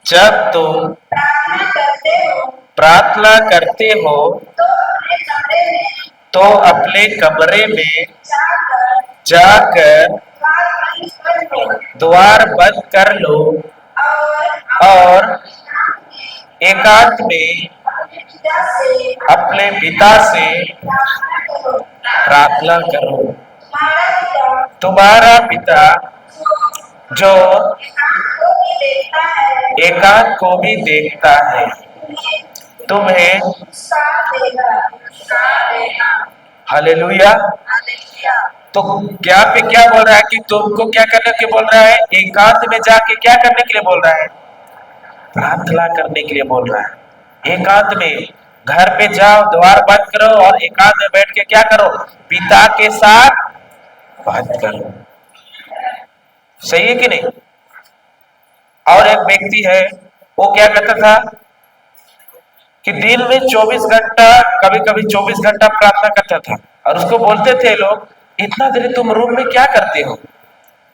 जब तुम प्रार्थना करते हो तो अपने कमरे में जाकर द्वार बंद कर लो और एकांत में अपने पिता से प्रार्थना करो। तुम्हारा पिता जो एकांत को भी देखता है तुम्हें। हालेलुया। तो क्या पे क्या बोल रहा है कि तुमको क्या करने के बोल रहा है, एकांत में जाके क्या करने के लिए बोल रहा है, प्रार्थना करने के लिए बोल रहा है। एकांत में घर पे जाओ, द्वार बंद करो और एकांत में बैठ के क्या करो, पिता के साथ बात करो। सही है कि नहीं? और एक व्यक्ति है, वो क्या करता था कि दिन में 24 घंटा, कभी कभी 24 घंटा प्रार्थना करता था, और उसको बोलते थे लोग, इतना देर तुम रूम में क्या करते हो?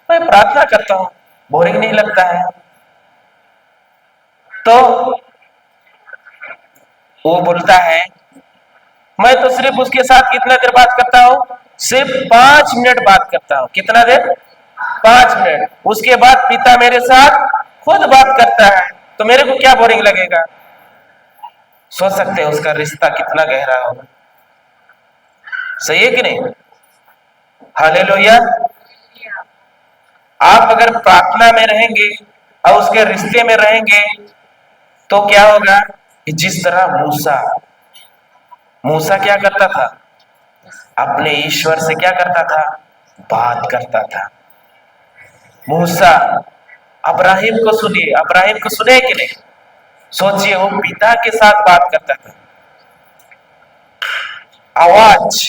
मैं प्रार्थना करता हूं, बोरिंग नहीं लगता है? तो वो बोलता है, मैं तो सिर्फ उसके साथ कितना देर बात करता हूं, सिर्फ 5 मिनट बात करता हूं। कितना देर? 5 मिनट। उसके बाद पिता मेरे साथ खुद बात करता है, तो मेरे को क्या बोरिंग लगेगा? सोच सकते हैं उसका रिश्ता कितना गहरा होगा। सही है कि नहीं? हालेलुया। आप अगर प्रार्थना में रहेंगे और उसके रिश्ते में रहेंगे तो क्या होगा कि जिस तरह मूसा क्या करता था, अपने ईश्वर से क्या करता था, बात करता था। मूसा, अब्राहिम को सुनिए, अब्राहिम को सुने कि नहीं? सोचिए, वो पिता के साथ बात करता था। आवाज,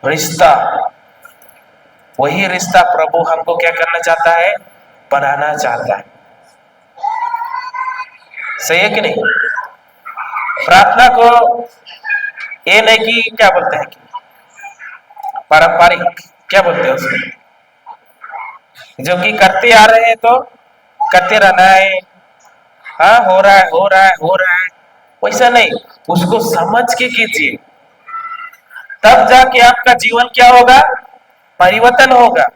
रिश्ता, वही रिश्ता प्रभु हमको क्या करना चाहता है, बनाना चाहता है। सही है कि नहीं? प्रार्थना को ये नहीं कि क्या बोलते हैं कि पारंपरिक, क्या बोलते हैं उसको, जो कि करते आ रहे हैं तो करते रहना है, हाँ हो रहा है हो रहा है हो रहा है, वैसा नहीं, उसको समझ के कीजिए, तब जाके आपका जीवन क्या होगा, परिवर्तन होगा।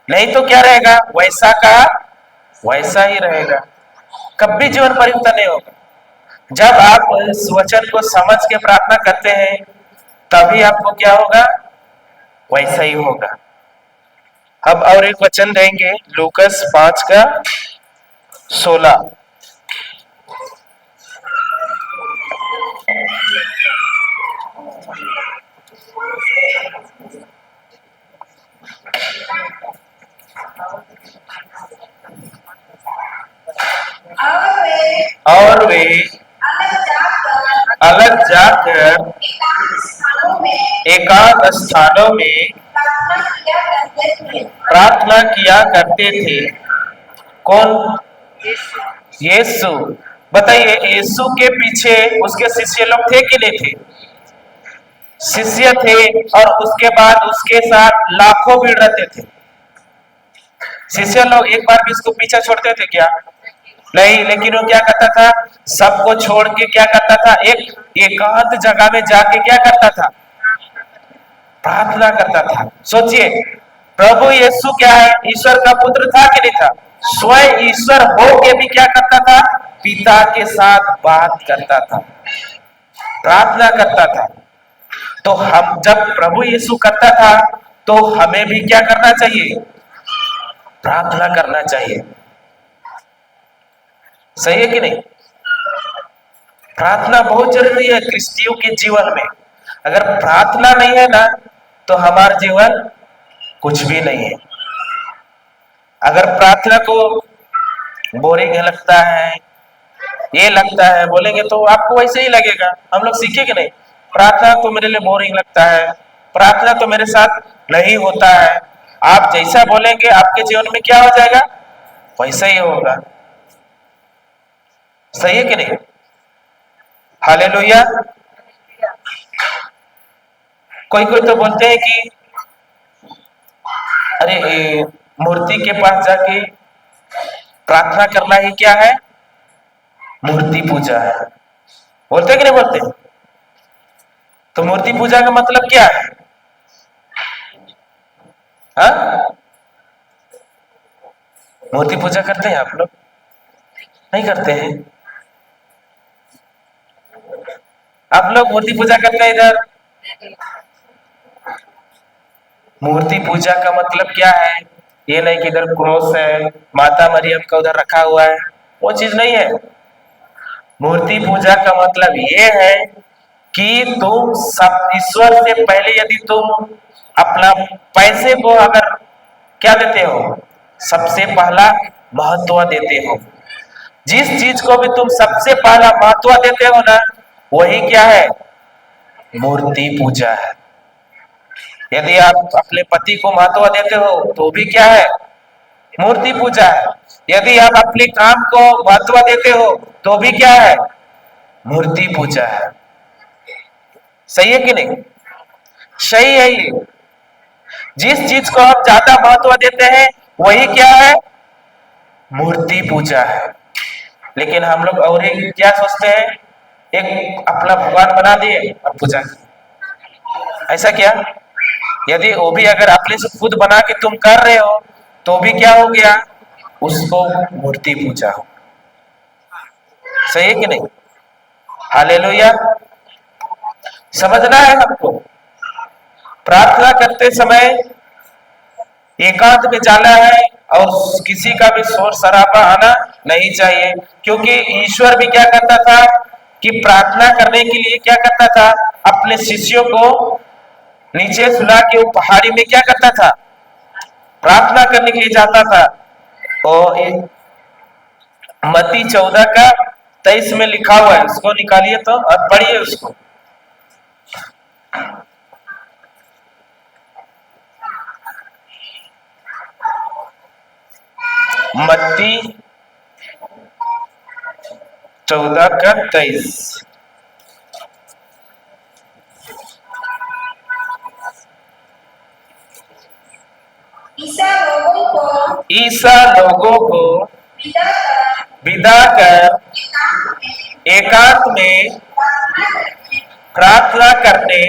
नहीं तो क्या रहेगा, वैसा का वैसा ही रहेगा। कभी जीवन परिवर्तन नहीं होगा। जब आप इस वचन को समझ के प्रार्थना करते हैं तभी आपको क्या होगा, वैसा ही होगा। अब और एक वचन देंगे लूकस 5 का 16। और वे अलग जाकर एकांत स्थानों में प्रार्थना किया करते थे। कौन? यीशु। बताइए, यीशु के पीछे उसके शिष्य लोग थे कि नहीं थे? शिष्य थे, और उसके बाद उसके साथ लाखों भीड़ रहते थे। शिष्य लोग एक बार भी इसको पीछा छोड़ते थे क्या? नहीं। लेकिन वो क्या करता था, सबको छोड़ के क्या करता था, एक एकांत जगह में जाके क्या करता था, प्रार्थना करता था। सोचिए, प्रभु यीशु क्या है, ईश्वर का पुत्र था कि नहीं था? स्वयं ईश्वर हो के भी क्या करता था, पिता के साथ बात करता था, प्रार्थना करता था। तो हम जब प्रभु यीशु करता था तो हमें भी क्या करना चाहिए, प्रार्थना करना चाहिए। सही है कि नहीं? प्रार्थना बहुत जरूरी है क्रिस्टियों के जीवन में। अगर प्रार्थना नहीं है ना तो हमारा जीवन कुछ भी नहीं है। अगर प्रार्थना को बोरिंग लगता है, ये लगता है बोलेंगे तो आपको वैसे ही लगेगा। हम लोग सीखे कि नहीं, प्रार्थना तो मेरे लिए बोरिंग लगता है, प्रार्थना तो मेरे साथ नहीं होता है। आप जैसा बोलेंगे आपके जीवन में क्या हो जाएगा, वैसा ही होगा। सही है कि नहीं? हालेलुया। कोई कोई तो बोलते हैं कि अरे मूर्ति के पास जाके प्रार्थना करना ही क्या है, मूर्ति पूजा है। बोलते कि नहीं बोलते? तो मूर्ति पूजा का मतलब क्या है? हाँ, मूर्ति पूजा करते हैं आप लोग? नहीं करते हैं। आप लोग मूर्ति पूजा करते हैं इधर? मूर्ति पूजा का मतलब क्या है? ये नहीं कि इधर क्रॉस है, माता मरियम का उधर रखा हुआ है, वो चीज नहीं है। मूर्ति पूजा का मतलब ये है कि तुम सब ईश्वर से पहले यदि तुम अपना पैसे को अगर क्या देते हो, सबसे पहला महत्व देते हो, जिस चीज को भी तुम सबसे पहला महत्व देते हो ना, वही क्या है, मूर्ति पूजा है। यदि आप अपने पति को महत्व देते हो तो भी क्या है, मूर्ति पूजा है। यदि आप अपने काम को महत्व देते हो तो भी क्या है, मूर्ति पूजा है। सही है कि नहीं? सही है। ये जिस चीज को हम ज्यादा महत्व देते हैं वही क्या है, मूर्ति पूजा है। लेकिन हम लोग और एक क्या सोचते हैं, एक अपना भगवान बना दिए और पूजा। ऐसा क्या? यदि वो भी अगर अपने से खुद बना के तुम कर रहे हो तो भी क्या हो गया, उसको मूर्ति पूजा हो। सही है कि नहीं? हालेलुया। समझना है हमको, प्रार्थना करते समय एकांत में जाना है और किसी का भी शोर शराबा आना नहीं चाहिए। क्योंकि ईश्वर भी क्या करता था कि प्रार्थना करने के लिए क्या करता था, अपने शिष्यों को नीचे सुला के वो पहाड़ी में क्या करता था, प्रार्थना करने के लिए जाता था। और मत्ती 14 का 23 में लिखा हुआ है, उसको निकालिए तो और पढ़िए उसको। मत्ती 14 का 23। ईसा लोगों को विदा कर एकांत में प्रार्थना करने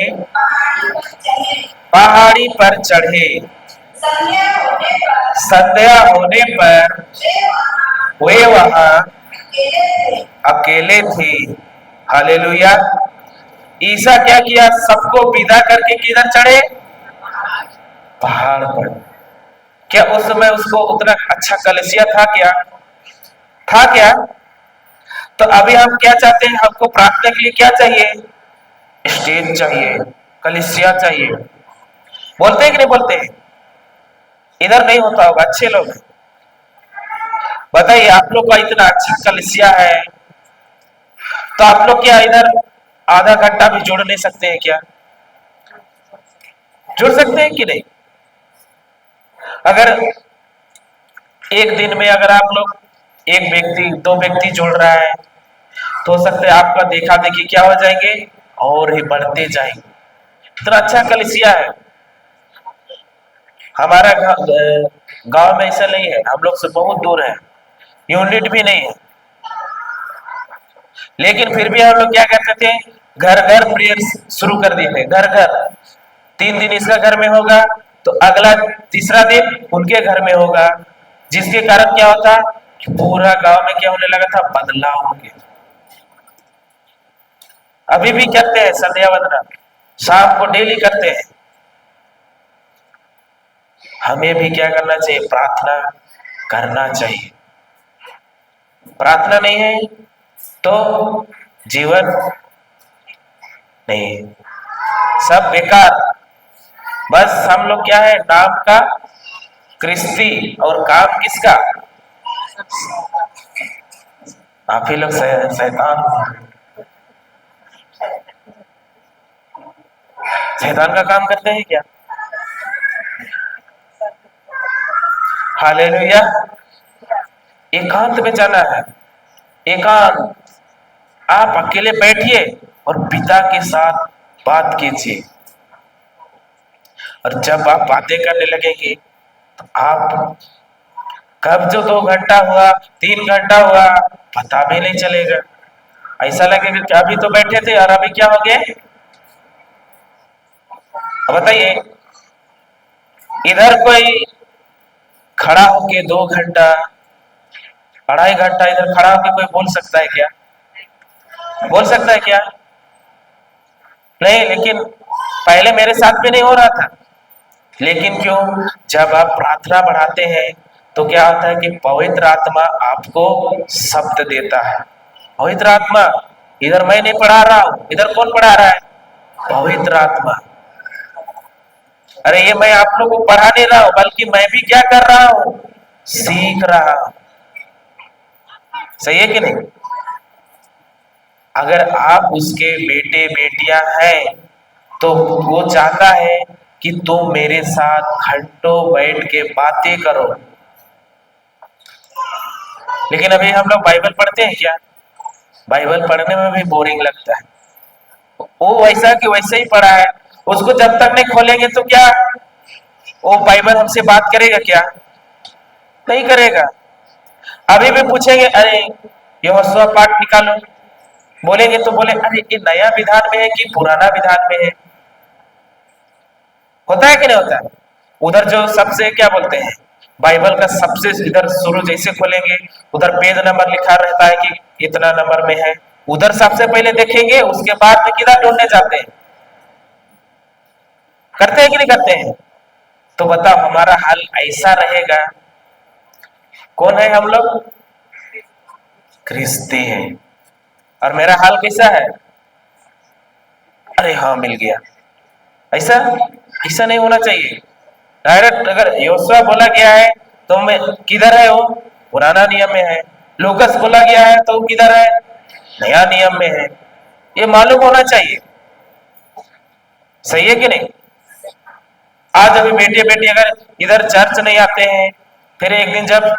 पहाड़ी पर चढ़े। संध्या होने पर वे वहां अकेले थे। हालेलुया। ईसा क्या किया? सबको विदा करके किधर चढ़े? पहाड़ पर। क्या उस समय उसको उतना अच्छा कलीसिया था क्या? था क्या? तो अभी हम क्या चाहते हैं? हमको प्रार्थना के लिए क्या चाहिए? स्टेज चाहिए, कलीसिया चाहिए। बोलते हैं कि नहीं बोलते हैं? इधर नहीं होता होगा, अच्छे लोग हैं। बताइए, आप लोग का इतना अच्छा कलीसिया है, तो आप लोग क्या इधर आधा घंटा भी जुड़ नहीं सकते हैं क्या? जुड़ सकते हैं कि नहीं? अगर एक दिन में अगर आप लोग एक व्यक्ति, दो व्यक्ति जुड़ रहा है, तो हो सकता है आपका देखा देखी क्या हो जाएंगे, और ही बढ़ते जाएंगे। इतना अच्छा कलीसिया है। हमारा गांव में ऐसा नहीं है, हम लोग से बहुत दूर है, यूनिट भी नहीं है। लेकिन फिर भी हम लोग क्या करते थे? घर घर प्रेयर शुरू कर दिए थे। घर घर 3 दिन इसका घर में होगा, तो अगला तीसरा दिन उनके घर में होगा। जिसके कारण क्या होता कि पूरा गांव में क्या होने लगा था? बदलाव हो गया। अभी भी करते हैं संध्या वंदना, शाम को डेली करते हैं। हमें भी क्या करना चाहिए? प्रार्थना करना चाहिए। प्रार्थना नहीं है तो जीवन नहीं, सब बेकार। बस हम लोग क्या है? नाम का क्रिस्ती, और काम किसका? आप ही लोग शैतान, शैतान का काम करते हैं क्या? हालेलुया। एकांत में जाना है, एकांत। आप अकेले बैठिए और पिता के साथ बात कीजिए। और जब आप बातें करने लगेंगे तो आप कब जो 2 घंटा हुआ, 3 घंटा हुआ, पता भी नहीं चलेगा। ऐसा लगेगा कि अभी तो बैठे थे और अभी क्या हो गए। अब बताइए, इधर कोई खड़ा होके 2 घंटा, 2.5 घंटा इधर खड़ा होके कोई बोल सकता है क्या? बोल सकता है क्या? नहीं। लेकिन पहले मेरे साथ भी नहीं हो रहा था। लेकिन क्यों? जब आप प्रार्थना बढ़ाते हैं तो क्या होता है कि पवित्र आत्मा आपको शब्द देता है। पवित्र आत्मा, इधर मैं नहीं पढ़ा रहा हूं, इधर कौन पढ़ा रहा है? पवित्र आत्मा। अरे ये मैं आप लोगों को पढ़ा नहीं रहा हूं, बल्कि मैं भी क्या कर रहा हूं? सीख रहा हूं। सही है कि नहीं? अगर आप उसके बेटे बेटियां हैं तो वो चाहता है कि तुम मेरे साथ घंटों बैठ के बातें करो। लेकिन अभी हम लोग बाइबल पढ़ते हैं क्या? बाइबल पढ़ने में भी बोरिंग लगता है। वो वैसा कि वैसे ही पढ़ा है, उसको जब तक नहीं खोलेंगे तो क्या वो बाइबल हमसे बात करेगा क्या? नहीं करेगा। अभी भी पूछेंगे, अरे यहोशू पाठ निकालो, बोलेंगे तो बोले, अरे ये नया विधान में है कि पुराना विधान में है? होता है कि नहीं होता है? उधर जो सबसे क्या बोलते हैं, बाइबल का सबसे इधर शुरू जैसे खोलेंगे, उधर पेज नंबर लिखा रहता है कि इतना नंबर में है। उधर सबसे पहले देखेंगे, उसके बाद में किधर ढूंढने जाते हैं? करते हैं कि नहीं करते हैं? तो बताओ, हमारा हाल ऐसा रहेगा। कौन है हम लोग? क्रिस्ती हैं। और मेरा हाल कैसा है? अरे हाँ, मिल गया। ऐसा ऐसा नहीं होना चाहिए। डायरेक्ट अगर योशुआ बोला गया है तो मैं किधर है? वो पुराना नियम में है। लूकस बोला गया है तो वो किधर है? नया नियम में है। ये मालूम होना चाहिए। सही है कि नहीं? आज अभी बेटे बेटी अगर इधर चर्च नहीं आते हैं, फिर एक दिन जब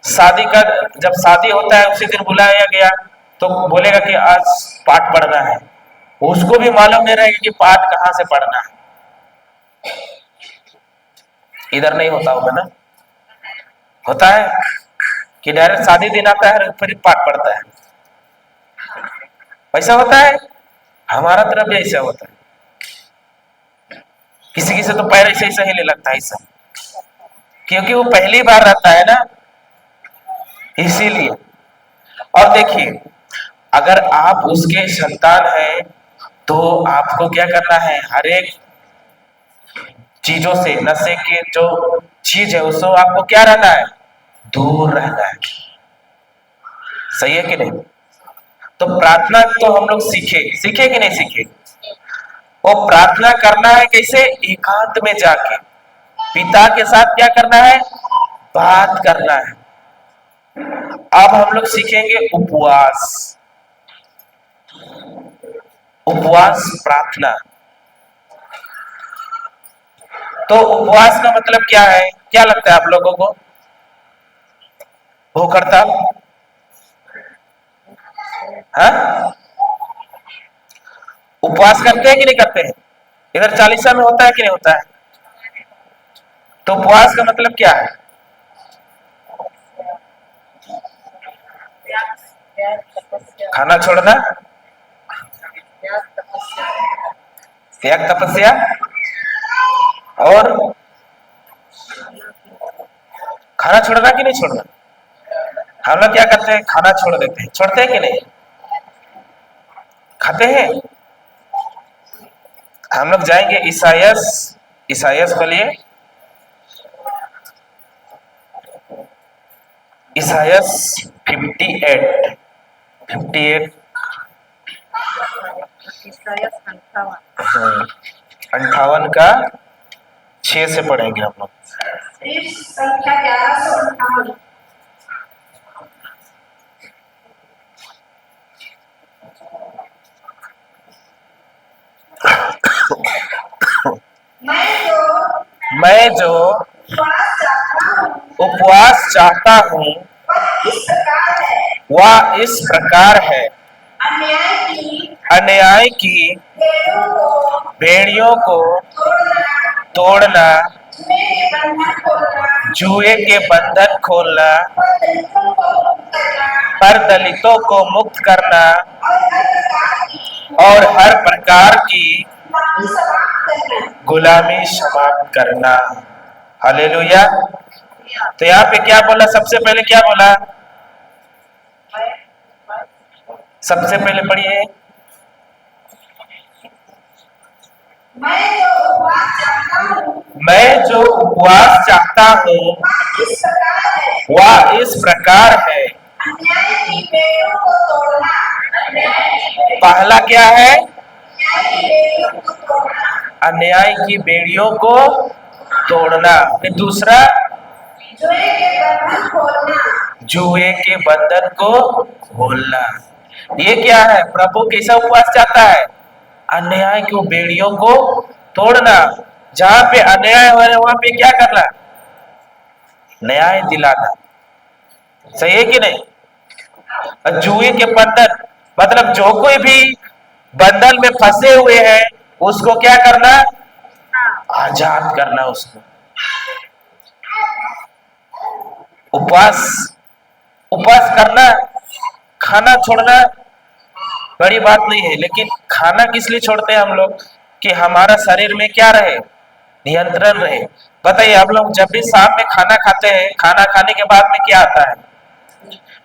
शादी का जब शादी होता है उसी दिन बुलाया गया, तो बोलेगा कि आज पाठ पढ़ना है। उसको भी मालूम नहीं रहेगा कि पाठ कहाँ से पढ़ना है। इधर नहीं होता होगा ना? होता है कि डायरेक्ट शादी दिन आता है फिर पाठ पढ़ता है। ऐसा होता है? हमारा तरफ भी ऐसा होता है। किसी किसी तो पैर ऐसे ही लगता है ऐसा, क्योंकि वो पहली बार रहता है ना। इसीलिए। और देखिए, अगर आप उसके संतान हैं तो आपको क्या करना है, हर एक चीजों से, नशे के जो चीज है उससे आपको क्या रहना है, दूर रहना है। सही है कि नहीं? तो प्रार्थना तो हम लोग सीखे कि नहीं सीखे? वो प्रार्थना करना है कैसे, एकांत में जाके पिता के साथ क्या करना है, बात करना है। अब हम लोग सीखेंगे उपवास। उपवास प्रार्थना। तो उपवास का मतलब क्या है, क्या लगता है आप लोगों को? भूख हड़ताल, हाँ? उपवास करते हैं कि नहीं करते हैं? इधर चालीसा में होता है कि नहीं होता है? तो उपवास का मतलब क्या है? खाना छोड़ना, त्याग, तपस्या, और खाना छोड़ना कि नहीं छोड़ना? हम लोग क्या करते हैं, खाना छोड़ देते हैं। छोड़ते हैं कि नहीं? खाते हैं। हम लोग जाएंगे ईसाइयस, ईसाइयस खोलिए, ईसाइयस 58, 58, 58 का 6 से पढ़ेंगे हम लोग। संख्या 1158। मैं जो उपवास चाहता हूँ वह इस प्रकार है, अन्याय की बेड़ियों को तोड़ना, जुए के बंधन खोलना, पर दलितों को मुक्त करना और हर प्रकार की गुलामी समाप्त करना। हालेलुया। तो यहाँ पे क्या बोला, सबसे पहले क्या बोला? सबसे पहले पढ़िए, मैं जो उपवास चाहता हूँ वह इस प्रकार है। पहला क्या है, अन्याय की बेड़ियों को तोड़ना। फिर दूसरा, जुए के बंधन को खोलना। ये क्या है, प्रभु कैसा उपवास चाहता है? अन्याय की बेड़ियों को तोड़ना। जहां पे अन्याय हो रहा है वहां पे क्या करना, न्याय दिलाना। सही है कि नहीं? और जुए के बंधन मतलब जो कोई भी बंधन में फंसे हुए हैं उसको क्या करना, आजाद करना उसको। उपवास, उपवास करना, खाना छोड़ना बड़ी बात नहीं है, लेकिन खाना किस लिए छोड़ते हैं हम लोग, कि हमारा शरीर में क्या रहे, नियंत्रण रहे। बताइए, आप लोग जब भी शाम में खाना खाते हैं, खाना खाने के बाद में क्या आता है,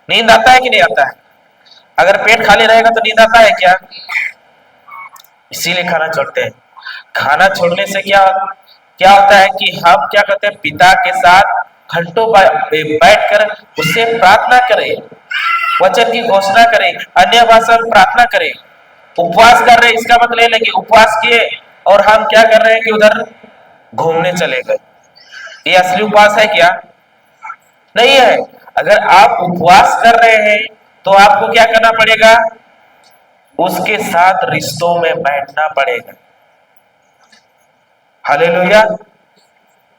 नींद आता है कि नहीं आता है? अगर पेट खाली रहेगा तो नींद आता है क्या? इसीलिए खाना छोड़ते हैं। खाना छोड़ने से क्या क्या होता है कि हम क्या करते हैं, पिता के साथ घंटों बैठकर उससे प्रार्थना करें, वचन की घोषणा करें, अन्य भाषा में प्रार्थना करें। उपवास कर रहे हैं इसका मतलब ये नहीं कि उपवास किए और हम क्या कर रहे हैं कि उधर घूमने चले गए। ये असली उपवास है क्या? नहीं है। अगर आप उपवास कर रहे हैं तो आपको क्या करना पड़ेगा, उसके साथ रिश्तों में बैठना पड़ेगा। हालेलुया।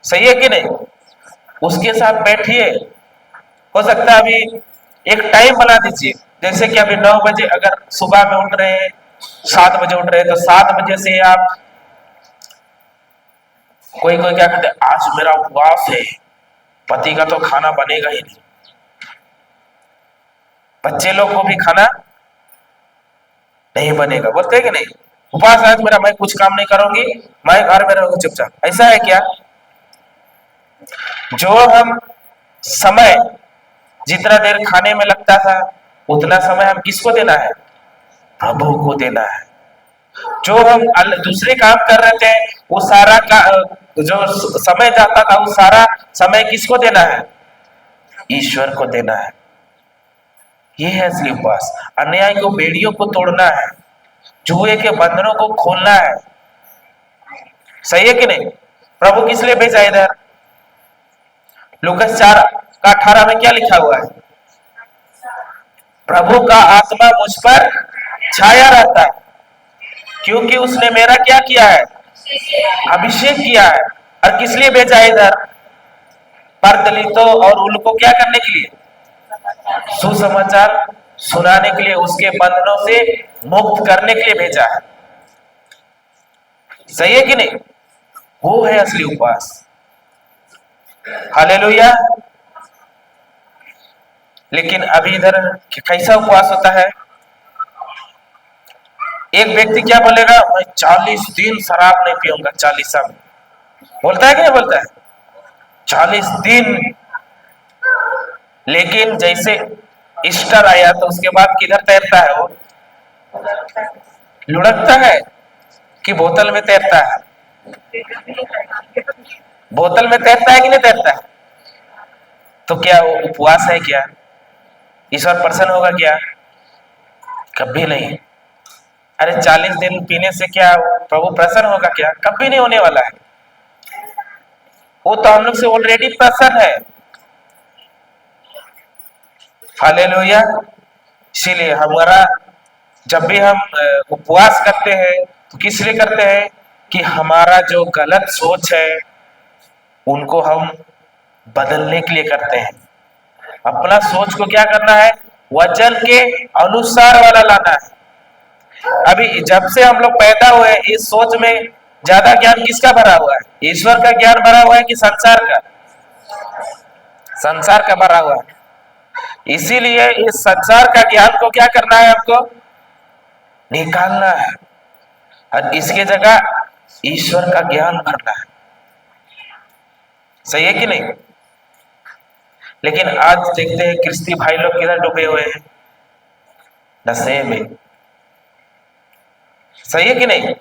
सही है कि नहीं? उसके साथ बैठिए। हो सकता है अभी एक टाइम बना दीजिए, जैसे कि अभी 9 बजे अगर सुबह में उठ रहे हैं, 7 बजे उठ रहे हैं, तो 7 बजे से आप, कोई कोई क्या कहते हैं, आज मेरा उपवास है, पति का तो खाना बनेगा ही नहीं, बच्चे लोग को भी खाना नहीं बनेगा, बोलते हैं कि नहीं, उपवास आज मेरा, मैं कुछ काम नहीं करूंगी, मैं घर में रहूंगी चुपचाप। ऐसा है क्या? जो हम समय जितना देर खाने में लगता था उतना समय हम किसको देना है? प्रभु को देना है। जो हम दूसरे काम कर रहे थे वो सारा का जो समय जाता था वो सारा समय किसको देना है? ईश्वर को देना है। ये है असली उपवास। अन्याय को, बेड़ियों को तोड़ना है, जुए के बंधनों को खोलना है। सही है कि नहीं? प्रभु किस लिए भेजा इधर? लूकास 4:18 में क्या लिखा हुआ है? प्रभु का आत्मा मुझ पर छाया रहता है क्योंकि उसने मेरा क्या किया है? अभिषेक किया है। और किस लिए भेजा है इधर? पर दलितों और उनको क्या करने के लिए? सुसमाचार सुनाने के लिए, उसके बंधनों से मुक्त करने के लिए भेजा है। सही है कि नहीं? वो है असली उपवास। हालेलुया। लेकिन अभी इधर कैसा उपवास होता है? एक व्यक्ति क्या बोलेगा? मैं 40 दिन शराब नहीं पीऊंगा। 40 साल बोलता है कि नहीं बोलता है? 40 दिन। लेकिन जैसे ईस्टर आया तो उसके बाद किधर तैरता है वो? लुढ़कता है कि बोतल में तैरता है? बोतल में तैरता है कि नहीं तैरता है? तो क्या वो उपवास है क्या? ईश्वर प्रसन्न होगा क्या? कभी नहीं। अरे 40 दिन पीने से क्या प्रभु प्रसन्न होगा क्या? कभी नहीं होने वाला है। वो तो हम लोग से ऑलरेडी प्रसन्न है। हालेलुया। इसीलिए हमारा जब भी हम उपवास करते हैं तो किस लिए करते हैं? कि हमारा जो गलत सोच है उनको हम बदलने के लिए करते हैं। अपना सोच को क्या करना है? वचन के अनुसार वाला लाना है। अभी जब से हम लोग पैदा हुए इस सोच में ज्यादा ज्ञान किसका भरा हुआ है? ईश्वर का ज्ञान भरा हुआ है कि संसार का? संसार का भरा हुआ है। इसीलिए इस संसार का ज्ञान को क्या करना है? हमको निकालना है और इसके जगह ईश्वर का ज्ञान भरना है। सही है कि नहीं? लेकिन आज देखते हैं क्रिस्ती भाई लोग किधर डूबे हुए हैं? नशे में। सही है कि नहीं?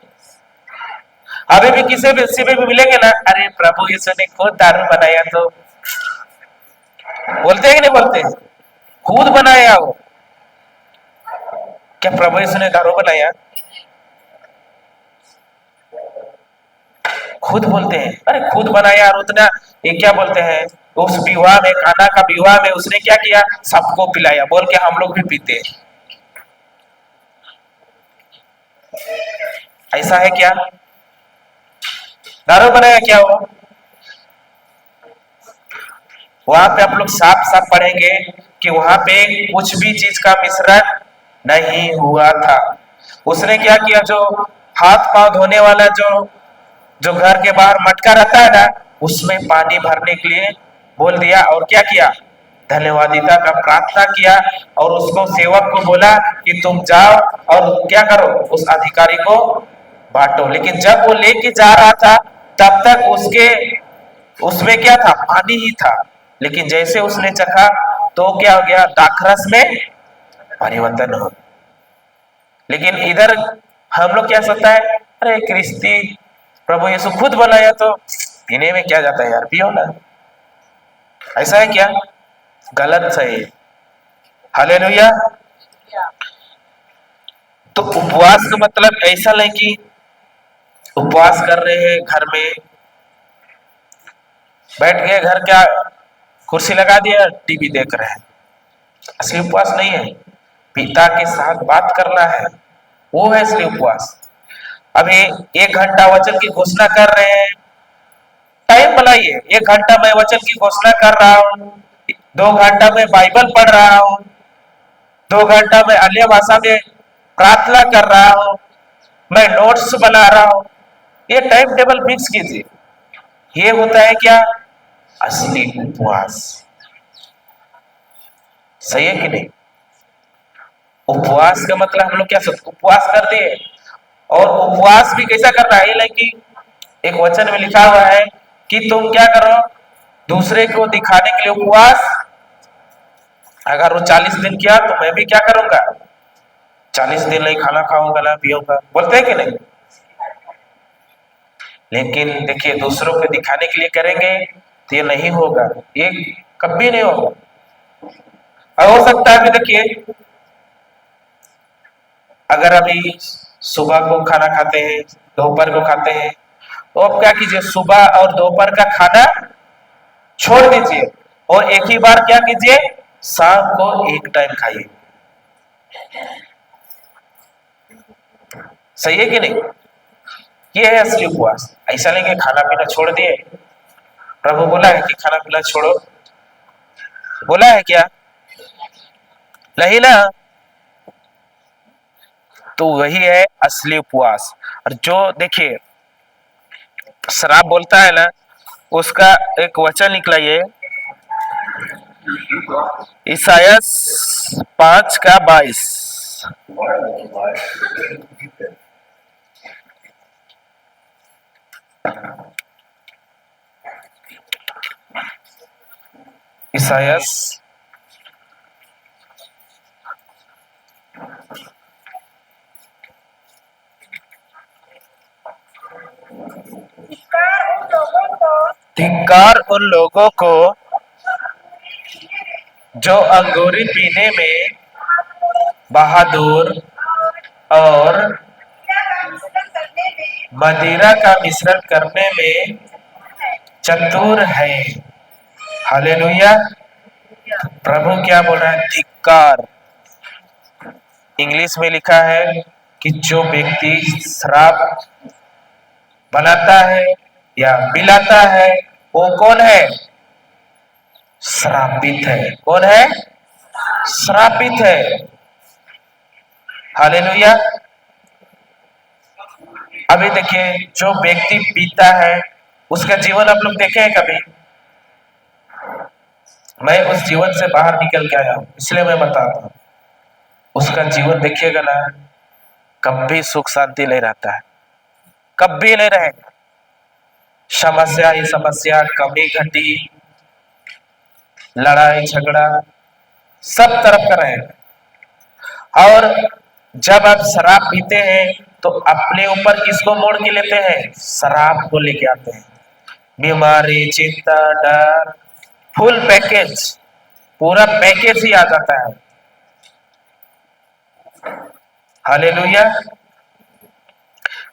अभी भी किसी भी मिलेंगे ना, अरे प्रभु यीशु ने खुद दारू बनाया, तो बोलते हैं कि नहीं बोलते? खुद बनाया वो। क्या प्रभु यीशु ने दारू बनाया? खुद बोलते हैं अरे खुद बनाया। और उतना ये क्या बोलते हैं, उस विवाह में, काना का विवाह में उसने क्या किया? सबको पिलाया, बोल के हम लोग भी पीते हैं। ऐसा है क्या? दारू बनाया क्या वो? वहां पे आप लोग साफ साफ पढ़ेंगे कि वहां पे कुछ भी चीज का मिश्रण नहीं हुआ था। उसने क्या किया? जो हाथ पांव धोने वाला जो घर के बाहर मटका रहता है ना, उसमें पानी भरने के लिए बोल दिया और क्या किया? धन्यवादिता का प्रार्थना किया और उसको सेवक को बोला कि तुम जाओ और क्या करो? उस अधिकारी को बांटो। लेकिन जब वो लेके जा रहा था तब तक उसमें क्या था? पानी ही था। लेकिन जैसे उसने चखा तो क्या हो गया? दाखरस में परिवर्तन हो। लेकिन इधर हम लोग क्या सोचता है? अरे क्रिस्ती प्रभु यीशु खुद बनाया तो पीने में क्या जाता है यार, पियो ना। ऐसा है क्या? गलत सही। हालेलुया। तो उपवास का मतलब ऐसा नहीं कि उपवास कर रहे हैं घर में बैठ गए, घर क्या कुर्सी लगा दिया टीवी देख रहे हैं। असली उपवास नहीं है। पिता के साथ बात करना है, वो है असली उपवास। अभी 1 घंटा वचन की घोषणा कर रहे हैं, टाइम बनाइए। 1 घंटा मैं वचन की घोषणा कर रहा हूँ, 2 घंटा मैं बाइबल पढ़ रहा हूँ, 2 घंटा मैं अन्य भाषा में प्रार्थना कर रहा हूँ, मैं नोट्स बना रहा हूँ। ये टाइम टेबल फिक्स कीजिए। ये होता है क्या? असली उपवास। सही है कि नहीं? उपवास का मतलब हम लोग क्या सोचते? उपवास करते हैं। और उपवास भी कैसा करना है? लाइक कि एक वचन में लिखा हुआ है कि तुम क्या करो? दूसरे को दिखाने के लिए उपवास अगर वो 40 दिन किया तो मैं भी क्या करूंगा, 40 दिन नहीं खाना खाऊंगा ना पीऊंगा, बोलते हैं कि नहीं। लेकिन देखिए दूसरों को दिखाने के लिए करेंगे तो ये नहीं होगा, ये कभी नहीं होगा। और हो सकता है कि देखिए अगर अभी सुबह को खाना खाते हैं, दोपहर को खाते हैं, तो अब क्या कीजिए, सुबह और दोपहर का खाना छोड़ दीजिए और एक ही बार क्या कीजिए, शाम को एक टाइम खाइए। सही है कि नहीं? ये है असली उपवास। ऐसा नहीं कि खाना पीना छोड़ दिए। प्रभु बोला है कि खाना पीना छोड़ो, बोला है क्या? नहीं ना। तो वही है असली उपवास। और जो देखिए शराब बोलता है ना, उसका एक वचन निकला ये ईसायास 5:22। ईसायास धिक्कार उन लोगों को जो अंगूरी पीने में बहादुर और मदिरा का मिश्रण करने में चतुर है। हालेलुया। प्रभु क्या बोल रहा है? धिक्कार। इंग्लिश में लिखा है कि जो व्यक्ति शराब बनाता है या पिलाता है वो कौन है? श्रापित है। कौन है? श्रापित है। हालेलुया। अभी देखिए जो व्यक्ति पीता है उसका जीवन आप लोग देखे हैं कभी? मैं उस जीवन से बाहर निकल के आया हूं, इसलिए मैं बताता हूं। उसका जीवन देखिएगा ना, कभी सुख शांति नहीं रहता है, कभी नहीं रहेगा। समस्या ही समस्या, कमी घटी, लड़ाई झगड़ा सब तरफ का रहेगा। और जब आप शराब पीते हैं तो अपने ऊपर किसको मोड़ के लेते हैं? शराब को लेके आते हैं। बीमारी, चिंता, डर, फुल पैकेज, पूरा पैकेज ही आ जाता है। हालेलुया।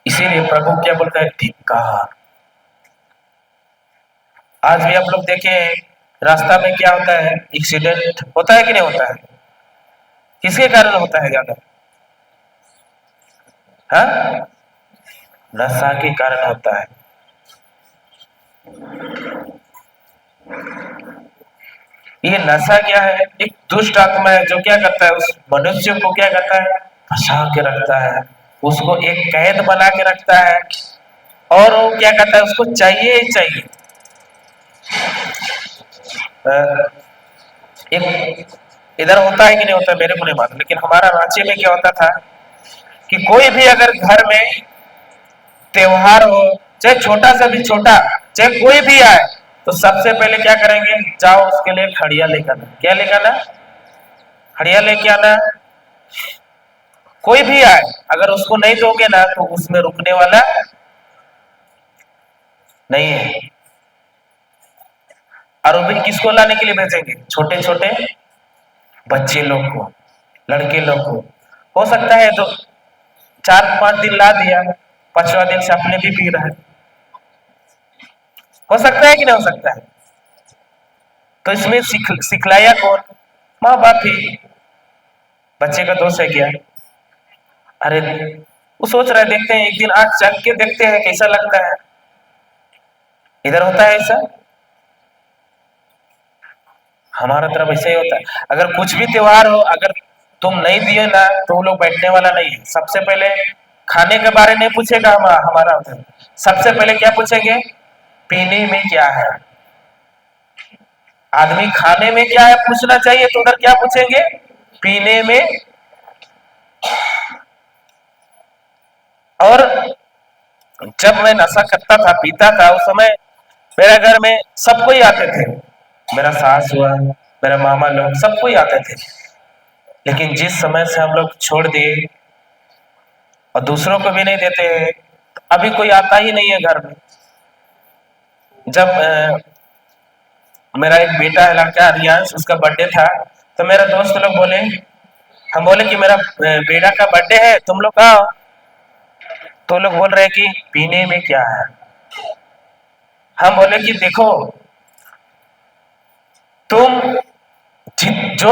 इसीलिए प्रभु क्या बोलता है? धिक्कार। आज भी आप लोग देखें रास्ता में क्या होता है? एक्सीडेंट होता है कि नहीं होता है? किसके कारण होता है ज्यादा? हाँ, नशा के कारण होता है। ये नशा क्या है? एक दुष्ट आत्मा है जो क्या करता है, उस मनुष्य को क्या करता है? फंसा के रखता है, उसको एक कैद बना के रखता है और वो क्या करता है? उसको चाहिए ही चाहिए। एक इधर होता है कि नहीं होता है मेरे को नहीं मालूम, लेकिन हमारा रांची में क्या होता था कि कोई भी अगर घर में त्योहार हो, चाहे छोटा से भी छोटा, चाहे कोई भी आए, तो सबसे पहले क्या करेंगे? जाओ उसके लिए खड़िया लेकर आना। क्या लेकर आना? खड़िया लेके आना। कोई भी आए अगर उसको नहीं दोगे ना तो उसमें रुकने वाला नहीं है। और वो भी किसको लाने के लिए भेजेंगे? छोटे छोटे बच्चे लोग को, लड़के लोग को। हो सकता है तो 4-5 दिन ला दिया, 5वां दिन से अपने भी पी रहा है। हो सकता है कि नहीं हो सकता है? तो इसमें सिखलाया कौन? माँ बाप ही। बच्चे का दोष है क्या? अरे वो सोच रहा है, देखते हैं एक दिन आंख चख के देखते हैं कैसा लगता है। इधर होता है ऐसा, हमारा तरफ ऐसा ही होता है। अगर कुछ भी त्योहार हो, अगर तुम नहीं दिए ना तो वो लोग बैठने वाला नहीं है। सबसे पहले खाने के बारे नहीं पूछेगा हमारा उधर, सबसे पहले क्या पूछेंगे? पीने में क्या है। आदमी खाने में क्या है पूछना चाहिए, तो उधर क्या पूछेंगे? पीने में। और जब मैं नशा करता था, पीता था, उस समय मेरे घर में सब कोई आते थे। मेरा सास हुआ, मेरा मामा लोग सब कोई आते थे। लेकिन जिस समय से हम लोग छोड़ दिए और दूसरों को भी नहीं देते हैं, अभी कोई आता ही नहीं है घर में। जब मेरा एक बेटा है, लड़का रियांश, उसका बर्थडे था, तो मेरे दोस्त लोग बोले, हम बोले कि मेरा बेटा का बर्थडे है, तुम लोग आओ। तो लोग बोल रहे हैं कि पीने में क्या है। हम बोले कि देखो, तुम जो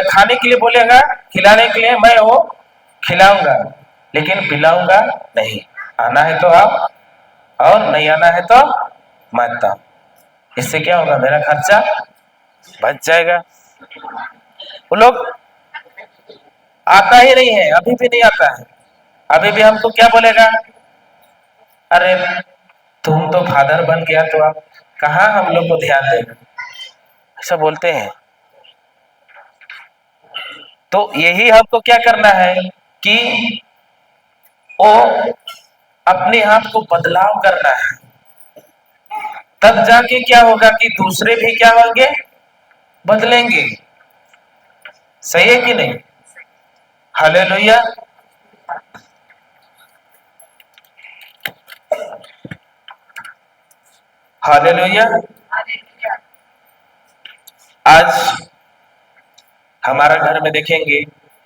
खाने के लिए बोलेगा, खिलाने के लिए मैं वो खिलाऊंगा, लेकिन पिलाऊंगा नहीं। आना है तो आओ, और नहीं आना है तो मत आओ। इससे क्या होगा, मेरा खर्चा बच जाएगा। वो लोग आता ही नहीं है, अभी भी नहीं आता है। अभी भी हमको क्या बोलेगा, अरे तुम तो फादर बन गया, तो आप कहाँ हम लोग को ध्यान देगा, ऐसा बोलते हैं। तो यही हमको क्या करना है कि वो अपने आप को बदलाव करना है, तब जाके क्या होगा कि दूसरे भी क्या होंगे, बदलेंगे। सही है कि नहीं? हालेलुया। हालेलुया। आज हमारा घर में देखेंगे,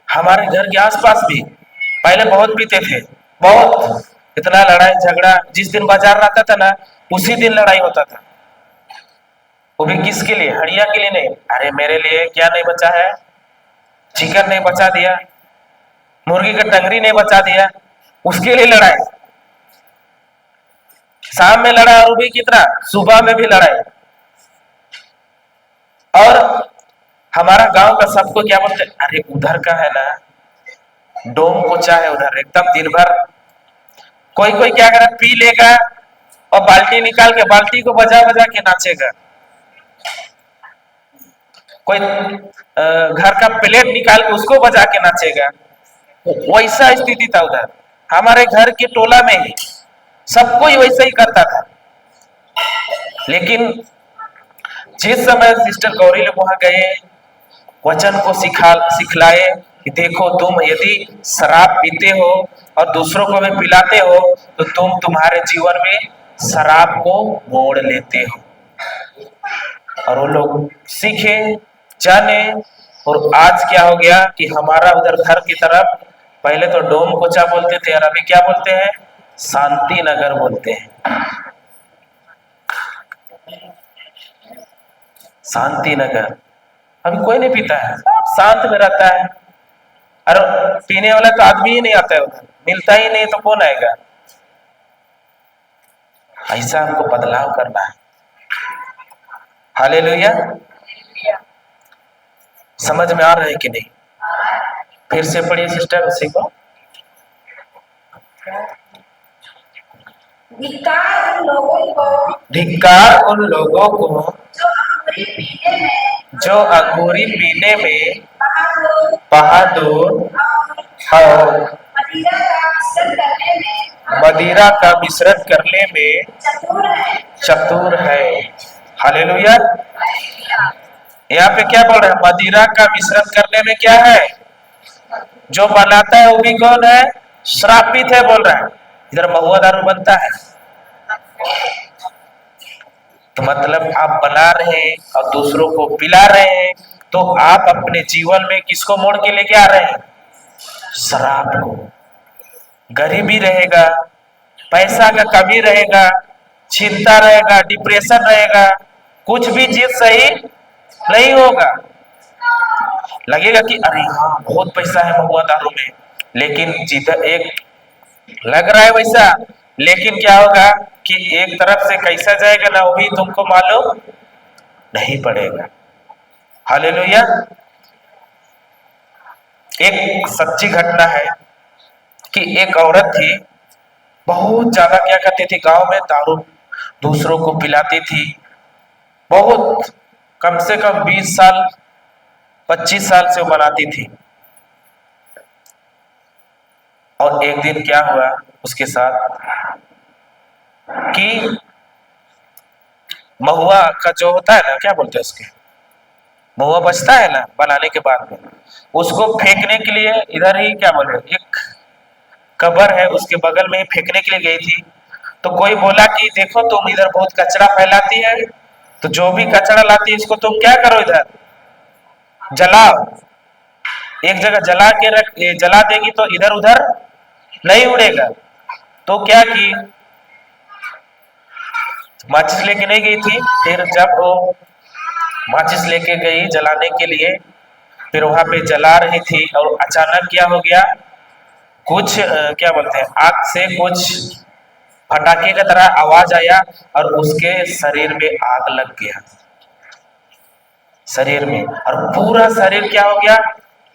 हमारे घर के आसपास भी पहले बहुत पीते थे, बहुत, इतना लड़ाई झगड़ा। जिस दिन बाजार रहता था ना, उसी दिन लड़ाई होता था। वो भी किसके लिए? हड़िया के लिए नहीं। अरे मेरे लिए क्या नहीं बचा है, चिकन नहीं बचा दिया, मुर्गी का टंगरी नहीं बचा दिया, उसके लिए लड़ाई। शाम में लड़ा, और भी कितना, सुबह में भी लड़ाई। और हमारा गांव का सबको क्या बोलते, अरे उधर का है ना, डोम कोचा है उधर, एकदम दिन भर। कोई कोई क्या करे, पी लेगा और बाल्टी निकाल के बाल्टी को बजा बजा के नाचेगा। कोई घर का प्लेट निकाल के उसको बजा के नाचेगा। वैसा स्थिति था उधर हमारे घर के टोला में ही, सब कोई वैसा ही करता था। लेकिन जिस समय सिस्टर गौरी लोग वहां गए, वचन को सिखलाए कि देखो, तुम यदि शराब पीते हो और दूसरों को भी पिलाते हो, तो तुम्हारे जीवन में शराब को मोड़ लेते हो। और वो लोग सीखे, जाने, और आज क्या हो गया कि हमारा उधर घर की तरफ पहले तो डोम कोचा बोलते थे, और अभी क्या बोलते हैं, शांति नगर बोलते हैं। शांति नगर अभी कोई नहीं पीता है, सब शांत में रहता है। और पीने वाला तो आदमी ही नहीं आता है उधर, मिलता ही नहीं, तो कौन आएगा। ऐसा हमको बदलाव करना है। हालेलुया। समझ में आ रहा है कि नहीं? फिर से पढ़िए सिस्टर, उसी को। धिक्कार उन लोगों को, धिक्कार उन लोगों को जो अंगूरी पीने में बहादुर और मदिरा का मिश्रण करने में चतुर है। हालेलुया। यहाँ पे क्या बोल रहे हैं, मदिरा का मिश्रण करने में क्या है, जो बनाता है वो भी कौन है, श्रापित है बोल रहा है। इधर महुआ दारू बनता है, तो मतलब आप बना रहे हैं और दूसरों को पिला रहे हैं, तो आप अपने जीवन में किसको मोड़ के लेके आ रहे हैं, शराब को। गरीबी रहेगा, पैसा का कमी रहेगा, चिंता रहेगा, डिप्रेशन रहेगा, कुछ भी चीज सही नहीं होगा। लगेगा कि अरे हाँ बहुत पैसा है महुआ दारू में, लेकिन जिधर एक लग रहा है वैसा, लेकिन क्या होगा कि एक तरफ से कैसा जाएगा ना, वो भी तुमको मालूम नहीं पड़ेगा। हालेलुया। एक सच्ची घटना है कि एक औरत थी, बहुत ज्यादा क्या करती थी, गांव में दारू दूसरों को पिलाती थी। बहुत, कम से कम 20 साल 25 साल से वो बनाती थी। और एक दिन क्या हुआ उसके साथ कि महुआ का जो होता है ना, क्या बोलते हैं उसके, महुआ बचता है ना बनाने के बाद में, उसको फेंकने के लिए इधर ही क्या बोले एक कब्र है उसके बगल में ही फेंकने के लिए गई थी। तो कोई बोला कि देखो तुम इधर बहुत कचरा फैलाती है, तो जो भी कचरा लाती है इसको तुम क्या करो, इधर जलाओ, एक जगह जला के रख, जला देगी तो इधर उधर नहीं उड़ेगा। तो क्या की माचिस लेके नहीं गई थी, फिर जब वो माचिस लेके गई जलाने के लिए, फिर वहां पे जला रही थी और अचानक क्या हो गया, कुछ क्या बोलते हैं आग से कुछ फटाके की तरह आवाज आया और उसके शरीर में आग लग गया, शरीर में, और पूरा शरीर क्या हो गया,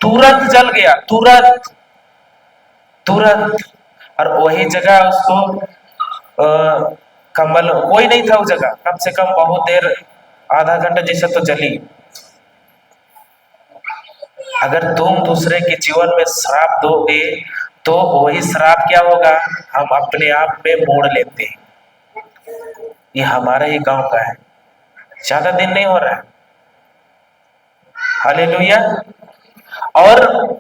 तुरंत जल गया, तुरंत तुरंत। और वही जगह उसको कंबल कोई नहीं था उस जगह, कम से कम बहुत देर, आधा घंटा जैसा तो जली। अगर तुम दूसरे के जीवन में श्राप दोगे तो वही श्राप क्या होगा, हम अपने आप में मोड़ लेते हैं। ये हमारे ही गांव का है, ज्यादा दिन नहीं हो रहा है। हालेलुया। और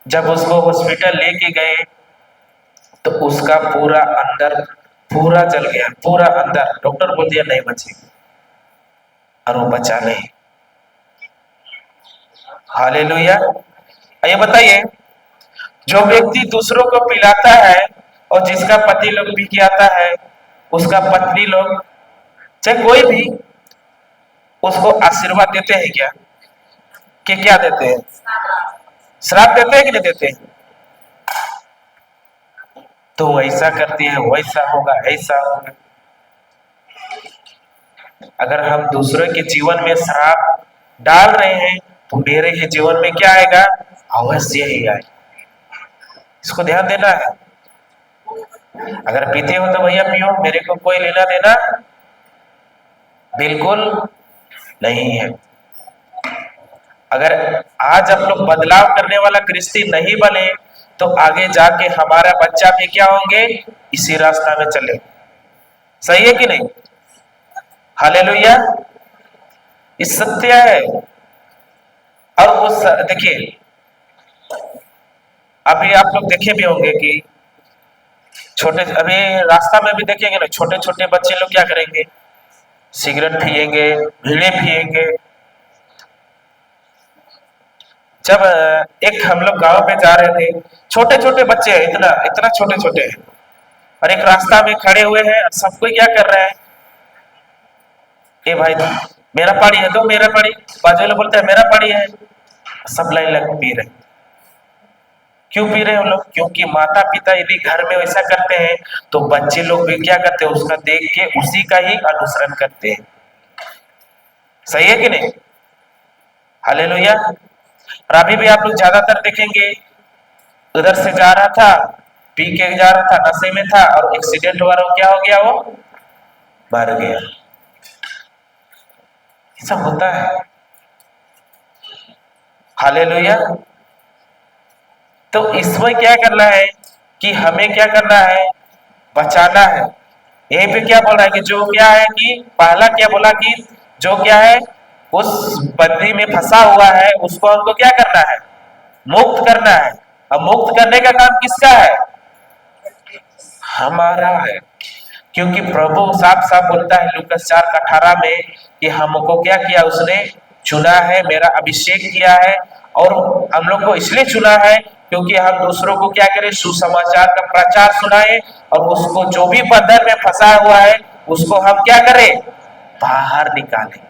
जब उसको हॉस्पिटल लेके गए तो उसका पूरा अंदर पूरा जल गया, पूरा अंदर, डॉक्टर बोल दिया नहीं बचेगी, और वो बचा नहीं। हालेलुया। ये बताइए, जो व्यक्ति दूसरों को पिलाता है और जिसका पति लोग पी के आता है, उसका पत्नी लोग चाहे कोई भी उसको आशीर्वाद देते हैं क्या, कि क्या देते हैं, श्राप देते हैं कि नहीं देते हैं? तो ऐसा करती है वैसा होगा, ऐसा होगा। अगर हम दूसरों के जीवन में श्राप डाल रहे हैं तो मेरे ही जीवन में क्या आएगा, अवश्य ही आएगा। इसको ध्यान देना है। अगर पीते हो तो भैया पियो, मेरे को कोई लेना देना बिल्कुल नहीं है। अगर आज आप लोग बदलाव करने वाला क्रिश्चियन नहीं बने तो आगे जाके हमारा बच्चा भी क्या होंगे, इसी रास्ता में चले। सही है कि नहीं? हालेलुया। इस सत्य है। और उस देखिए, अभी आप लोग देखे भी होंगे कि छोटे, अभी रास्ता में भी देखेंगे ना, छोटे छोटे बच्चे लोग क्या करेंगे, सिगरेट पिएंगे, बीड़ी पिएंगे। जब एक हम लोग गांव पे जा रहे थे, छोटे छोटे बच्चे हैं, इतना इतना छोटे छोटे हैं, और एक रास्ता में खड़े हुए हैं, सब कोई क्या कर रहा है, ए भाई मेरा पानी है, दो मेरा पानी, बाजू वाला बोलता है मेरा पानी है, सब लाइन लग पी रहे। क्यों पी रहे हैं हम लोग? क्योंकि माता पिता यदि घर में वैसा करते हैं तो बच्चे लोग भी क्या करते हैं, उसका देख के उसी का ही अनुसरण करते हैं। सही है कि नहीं? हालेलुया। और अभी भी आप लोग ज्यादातर देखेंगे, उधर से जा रहा था, पी के जा रहा था, नशे में था, और एक्सीडेंट हुआ, क्या हो गया, वो मर गया। सब होता है। हालेलुया। तो इसमें क्या करना है कि हमें क्या करना है, बचाना है। यहीं पे क्या बोल रहा है कि जो क्या है कि पहला क्या बोला कि जो क्या है उस बंदी में फंसा हुआ है उसको हमको क्या करना है, मुक्त करना है। अब मुक्त करने का काम किसका है, हमारा है। क्योंकि प्रभु साफ साफ बोलता है लूकास 4:18 में कि हमको क्या किया, उसने चुना है, मेरा अभिषेक किया है, और हम लोग को इसलिए चुना है क्योंकि हम दूसरों को क्या करें, सुसमाचार का प्रचार सुनाए, और उसको जो भी बंधन में फंसा हुआ है उसको हम क्या करें, बाहर निकालें।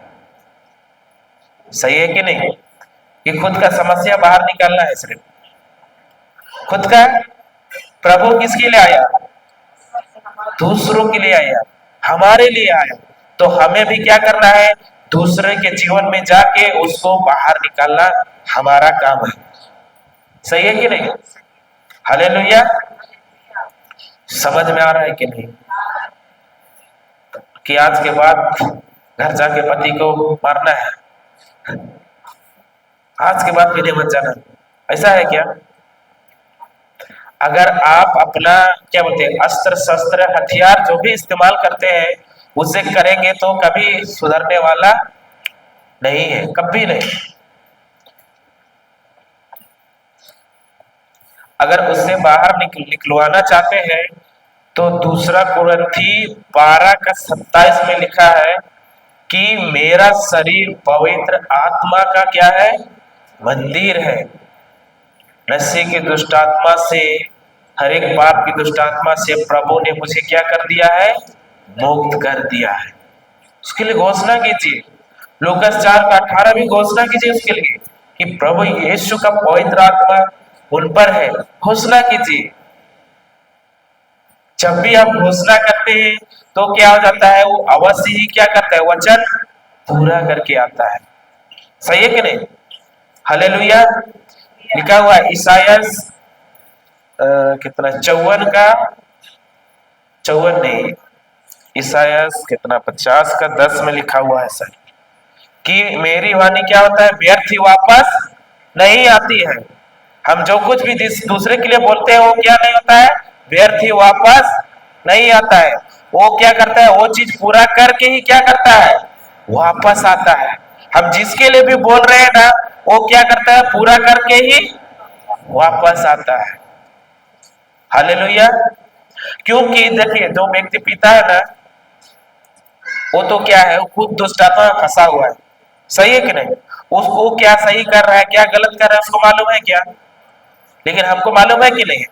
सही है कि नहीं? कि खुद का समस्या बाहर निकालना है, सिर्फ खुद का। प्रभु किसके लिए आया, दूसरों के लिए आया, हमारे लिए आया। तो हमें भी क्या करना है, दूसरे के जीवन में जाके उसको बाहर निकालना हमारा काम है। सही है कि नहीं? हालेलुया। समझ में आ रहा है कि नहीं कि आज के बाद घर जाके पति को मारना है, आज के बाद पीने मत जाना, ऐसा है क्या? अगर आप अपना क्या बोलते हैं अस्त्र शस्त्र हथियार जो भी इस्तेमाल करते हैं उसे करेंगे तो कभी सुधरने वाला नहीं है, कभी नहीं। अगर उससे बाहर निकलवाना चाहते हैं तो दूसरा कुरिन्थी 12:27 में लिखा है कि मेरा शरीर पवित्र आत्मा का क्या है, मंदिर है। नशे की दुष्ट आत्मा से, हर एक पाप की दुष्ट आत्मा से प्रभु ने मुझे क्या कर दिया है, मुक्त कर दिया है। उसके लिए घोषणा कीजिए, लूकास 4:18 भी घोषणा कीजिए उसके लिए कि प्रभु यीशु का पवित्र आत्मा उन पर है। घोषणा कीजिए। जब भी आप घोषणा करते हैं तो क्या हो जाता है, वो अवश्य ही क्या करता है, वचन पूरा करके आता है। सही है कि नहीं? हालेलुया। लिखा हुआ है ईसायास कितना 54 नहीं, ईसायास कितना 50:10 में लिखा हुआ है सर कि मेरी वाणी क्या होता है, व्यर्थ ही वापस नहीं आती है। हम जो कुछ भी दूसरे के लिए बोलते हैं वो क्या नहीं होता है, व्यर्थ ही वापस नहीं आता है। वो क्या करता है, वो चीज पूरा करके ही क्या करता है, वापस आता है। हम जिसके लिए भी बोल रहे हैं ना, वो क्या करता है, पूरा करके ही वापस आता है। हालेलुया। क्योंकि देखिए जो व्यक्ति पीता है ना, वो तो क्या है, वो खुद दुष्ट आत्मा में फंसा हुआ है। सही है कि नहीं? उसको क्या सही कर रहा है, क्या गलत कर रहा है, उसको मालूम है क्या? लेकिन हमको मालूम है कि नहीं?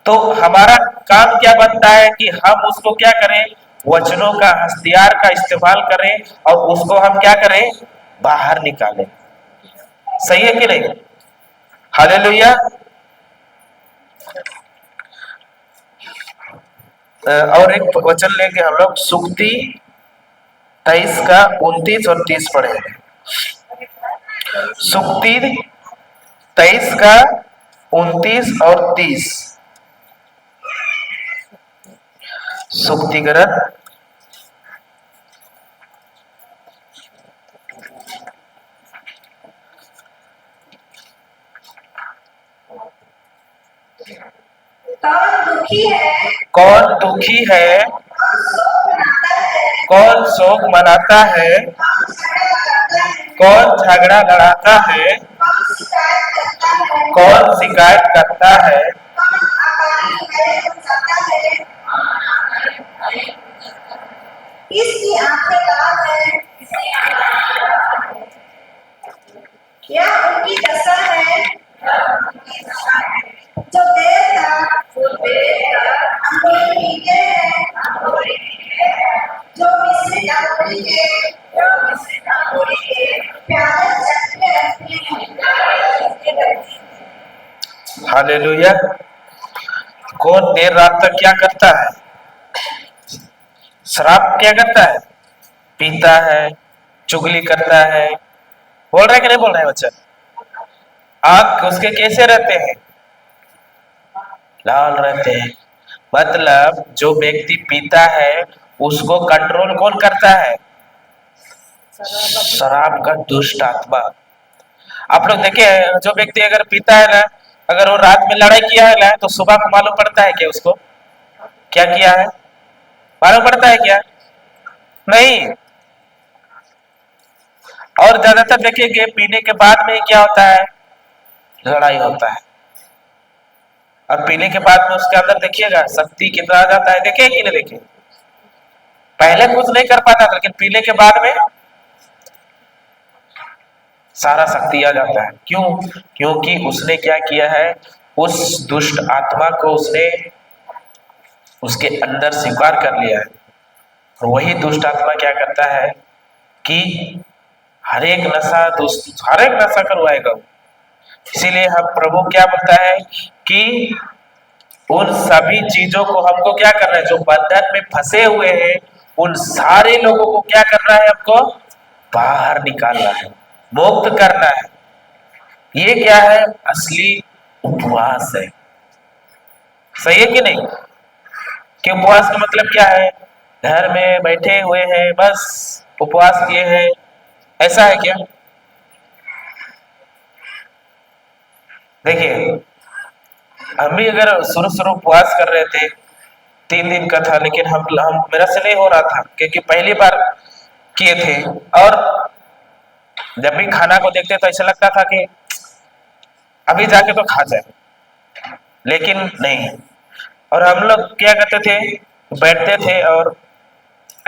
तो हमारा काम क्या बनता है कि हम उसको क्या करें, वचनों का, हथियार का इस्तेमाल करें और उसको हम क्या करें, बाहर निकालें। सही है कि नहीं? हालेलुया। और एक वचन लेंगे हम लोग, सुक्ति 23:29 और 30 पढ़ेंगे। सुक्ति 23:29 और 30। सुक्ति ग्रंथ 'कौन कौन दुखी है, कौन शोक मनाता है, कौन झगड़ा लड़ाता है, कौन शिकायत करता है, इसकी आंखें लाल है, यह उनकी दशा है जो देर तक अंगूरी पीते हैं, जो मिश्रित अंगूरी के प्याले चखते रहते हैं। हालेलुया। कौन देर रात तक क्या करता है, शराब क्या करता है, पीता है, चुगली करता है। बोल रहे कि नहीं बोल रहे बच्चा? आंख उसके कैसे रहते हैं, लाल रहते हैं। मतलब जो व्यक्ति पीता है उसको कंट्रोल कौन करता है, शराब का दुष्ट आत्मा। आप लोग देखे, जो व्यक्ति अगर पीता है ना, अगर वो रात में लड़ाई किया है ना, तो सुबह को मालूम पड़ता है क्या उसको क्या किया है, मालूम पड़ता है क्या? नहीं। और ज्यादातर देखेंगे पीने के बाद में क्या होता है, लड़ाई होता है। और पीने के बाद में उसके अंदर देखिएगा शक्ति कितना आ जाता है, देखे कि नहीं देखे? पहले कुछ नहीं कर पाता था, लेकिन पीने के बाद में सारा शक्ति आ जाता है। क्यों? क्योंकि उसने क्या किया है, उस दुष्ट आत्मा को उसने उसके अंदर स्वीकार कर लिया है। और वही दुष्ट आत्मा क्या करता है कि हर एक नशा करवाएगा। इसीलिए हम प्रभु क्या बोलता है कि उन सभी चीजों को हमको क्या करना है, जो बंधन में फंसे हुए हैं उन सारे लोगों को क्या करना है, हमको बाहर निकालना है, मुक्त करना है। ये क्या है, असली उपवास है। सही है कि नहीं? कि उपवास का मतलब क्या है, घर में बैठे हुए हैं बस उपवास किए हैं, ऐसा है क्या? देखिए हम भी अगर शुरू उपवास कर रहे थे, 3 दिन का था, लेकिन हम मेरा से नहीं हो रहा था क्योंकि पहली बार किए थे। और जब भी खाना को देखते तो ऐसा लगता था कि अभी जाके तो खा जाए, लेकिन नहीं। और हम लोग क्या करते थे, बैठते थे और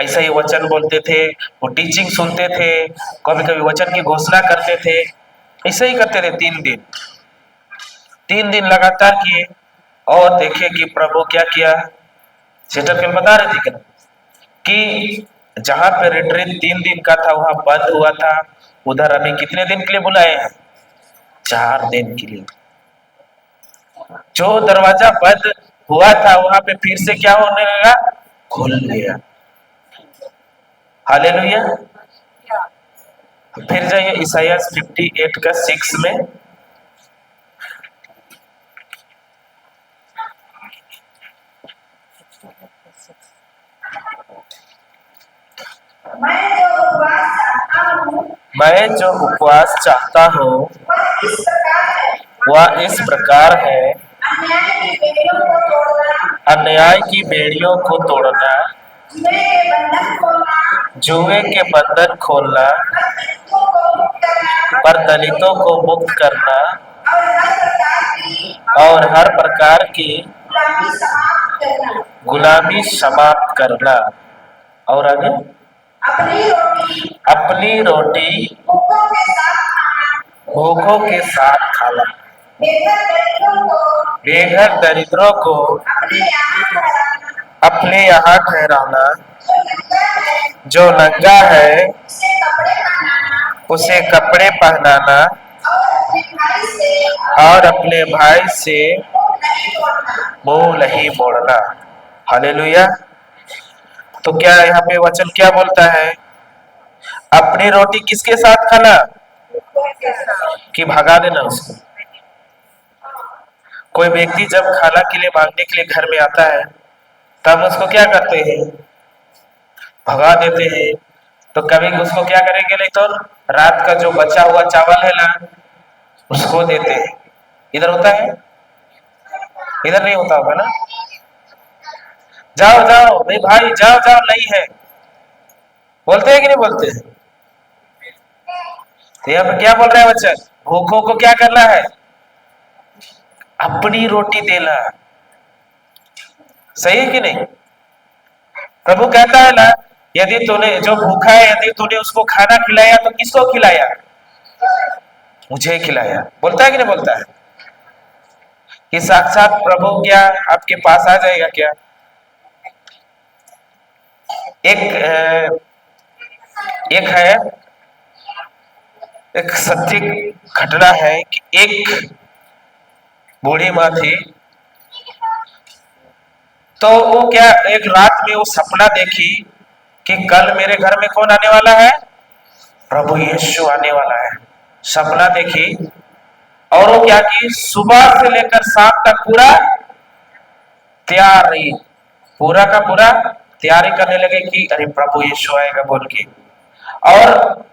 ऐसा ही वचन बोलते थे, वो टीचिंग सुनते थे, कभी कभी वचन की घोषणा करते थे। ऐसे ही करते थे 3 दिन, 3 दिन लगातार किए। और देखे कि प्रभु क्या किया। सिस्टर कल बता रहे थे क्या कि जहां पे रिट्रीट 3 दिन का था वहां बंद हुआ था, उधर अभी कितने दिन के लिए बुलाए हैं? 4 दिन के लिए। जो दरवाजा बंद हुआ था वहां पे फिर से क्या होने लगा? खुल गया। हालेलुया। फिर जाइए ईसाइया 58 का 6 में। मैं जो उपवास चाहता हूँ मैं जो उपवास चाहता हूँ वह इस प्रकार है, वह इस प्रकार है, अन्याय की बेड़ियों को तोड़ना, अन्याय की बेड़ियों को तोड़ना, जुए के बंधन खोलना, पर दलितों को मुक्त करना और हर प्रकार की और हर प्रकार की गुलामी समाप्त करना। गुलामी समाप्त करना। और आगे, अपनी रोटी भूखों के साथ खाना, भूखों के साथ खाना, बेघर दरिद्रों को बेघर दरिद्रों को अपने यहाँ ठहराना, अपने यहाँ ठहराना, जो नंगा है जो नंगा है उसे कपड़े पहनाना, उसे कपड़े पहनाना और अपने भाई से और अपने भाई से मुंह नहीं मुंह नहीं मोड़ना। मोड़ना। हालेलुया। तो क्या यहाँ पे वचन क्या बोलता है? अपनी रोटी किसके साथ खाना? कि भगा देना उसको। कोई व्यक्ति जब खाना के लिए मांगने के लिए घर में आता है तब उसको क्या करते हैं? भगा देते हैं। तो कभी उसको क्या करेंगे? नहीं तो रात का जो बचा हुआ चावल है ना उसको देते हैं। इधर होता है? इधर नहीं होता होगा ना? जाओ जाओ नहीं भाई, जाओ जाओ, नहीं है, बोलते हैं कि नहीं बोलते हैं? तो यहाँ पे क्या बोल रहा है वचन? भूखों को क्या करना है? अपनी रोटी देना। सही है कि नहीं? प्रभु कहता है ना, यदि तूने जो भूखा है यदि तूने उसको खाना खिलाया तो किसको खिलाया? मुझे खिलाया। बोलता है कि नहीं बोलता है? कि साक्षात प्रभु क्या आपके पास आ जाएगा क्या? एक है, एक सत्य घटना है कि एक बूढ़ी माँ थी। तो वो क्या, एक रात में वो सपना देखी कि कल मेरे घर में कौन आने वाला है? प्रभु यीशु आने वाला है। सपना देखी और वो क्या की, सुबह से लेकर शाम तक पूरा तैयारी, पूरा का पूरा तैयारी करने लगे कि अरे प्रभु यीशु आएगा बोल के। और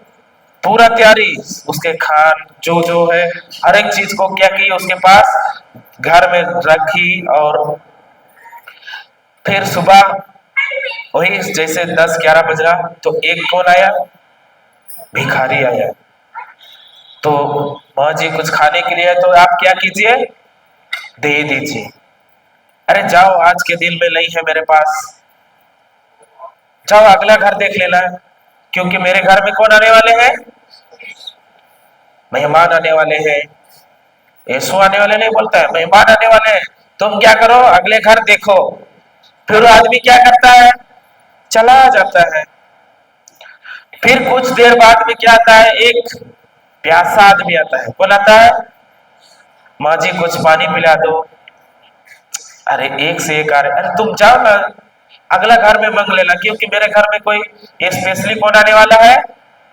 पूरा तैयारी, उसके खान जो जो है हर एक चीज को क्या की उसके पास घर में रखी। और फिर सुबह वही जैसे 10-11 बजा तो एक कौन आया? भिखारी आया। तो माँ जी कुछ खाने के लिए है तो आप क्या कीजिए? दे दीजिए। अरे जाओ, आज के दिन में नहीं है मेरे पास, जाओ अगला घर देख लेना, क्योंकि मेरे घर में कौन आने वाले हैं? मेहमान आने वाले हैं। यीशु आने वाले नहीं बोलता है, मेहमान आने वाले हैं। तुम क्या करो, अगले घर देखो। फिर आदमी क्या करता है? चला जाता है। फिर कुछ देर बाद में क्या आता है? एक प्यासा आदमी आता है। कौन आता है? माँ जी कुछ पानी पिला दो। अरे एक से एक आ रहे, अरे तुम जाओ ना अगला घर में मांग लेना, क्योंकि मेरे घर में कोई स्पेशली कौन आने वाला है?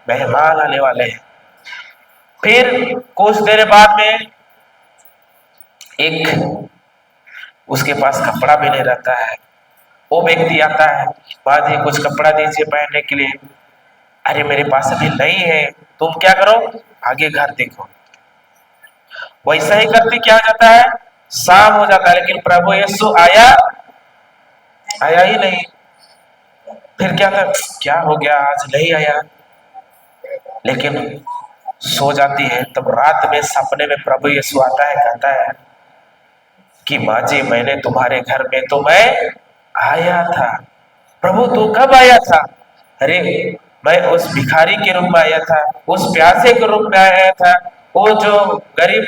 मेहमान आने वाले हैं। फिर कुछ देर बाद में एक उसके पास कपड़ा भी नहीं रहता है। वो व्यक्ति आता है, बाद ही कुछ कपड़ा दीजिए पहनने के लिए। अरे मेरे पास अभी नहीं है। तुम क्या करो, आगे घर देखो। वैसा ही करते क्या हो जाता है? शाम हो जाता है, लेकिन प्रभु यीशु आया ही नहीं। फिर क्या था, क्या हो गया आज नहीं आया? लेकिन सो जाती है। तब रात में सपने में प्रभु यीशु आता है, कहता है कि माँ जी मैंने तुम्हारे घर में तो मैं आया था। प्रभु तू कब आया था? अरे मैं उस भिखारी के रूप में आया था, उस प्यासे के रूप में आया था, वो जो गरीब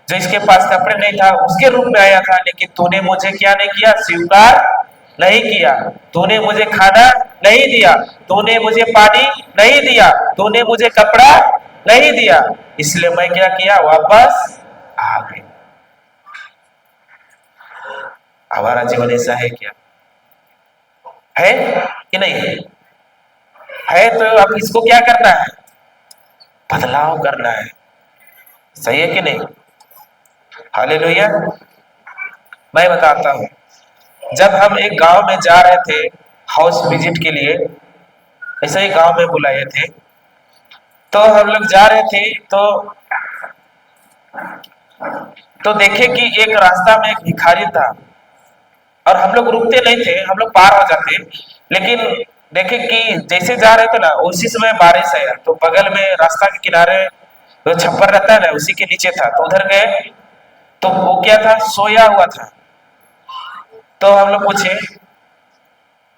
जिसके पास कपड़े नहीं था उसके रूप में आया था, लेकिन तूने मुझे क्या नहीं किया? स्वीकार नहीं किया। तूने मुझे खाना नहीं दिया, तूने मुझे पानी नहीं दिया, तूने मुझे कपड़ा नहीं दिया, इसलिए मैं क्या किया? वापस आ गई। हमारा जीवन ऐसा है क्या? है कि नहीं है? तो अब इसको क्या करना है? बदलाव करना है। सही है कि नहीं? हालेलुया। मैं बताता हूं, जब हम एक गांव में जा रहे थे हाउस विजिट के लिए, ऐसे ही गांव में बुलाए थे, तो हम लोग जा रहे थे तो देखे कि एक रास्ता में एक भिखारी था, और हम लोग रुकते नहीं थे, हम लोग पार हो जाते, लेकिन देखे कि जैसे जा रहे थे ना उसी समय बारिश आया, तो बगल में रास्ता के किनारे जो छप्पर रहता है ना उसी के नीचे था, तो उधर गए तो वो क्या था? सोया हुआ था। तो हम लोग पूछे,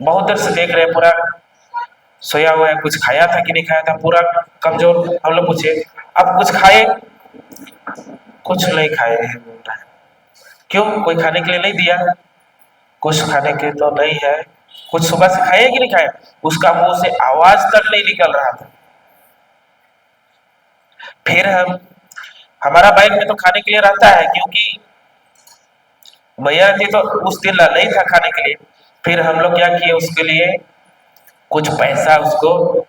बहुत देर से देख रहे हैं, पूरा सोया हुआ है, कुछ खाया था कि नहीं खाया था, पूरा कमजोर। हम लोग पूछे अब कुछ खाए? कुछ नहीं खाए हैं बोल रहा है। क्यों? कोई खाने के लिए नहीं दिया? कुछ खाने के तो नहीं है। कुछ सुबह से खाए कि नहीं खाए? उसका मुंह से आवाज तक नहीं निकल रहा था। फिर हमारा बाइक में तो खाने के लिए रहता है, क्योंकि भैया जी तो उस दिन नहीं था खाने के लिए। फिर हम लोग क्या किए उसके लिए? कुछ पैसा उसको,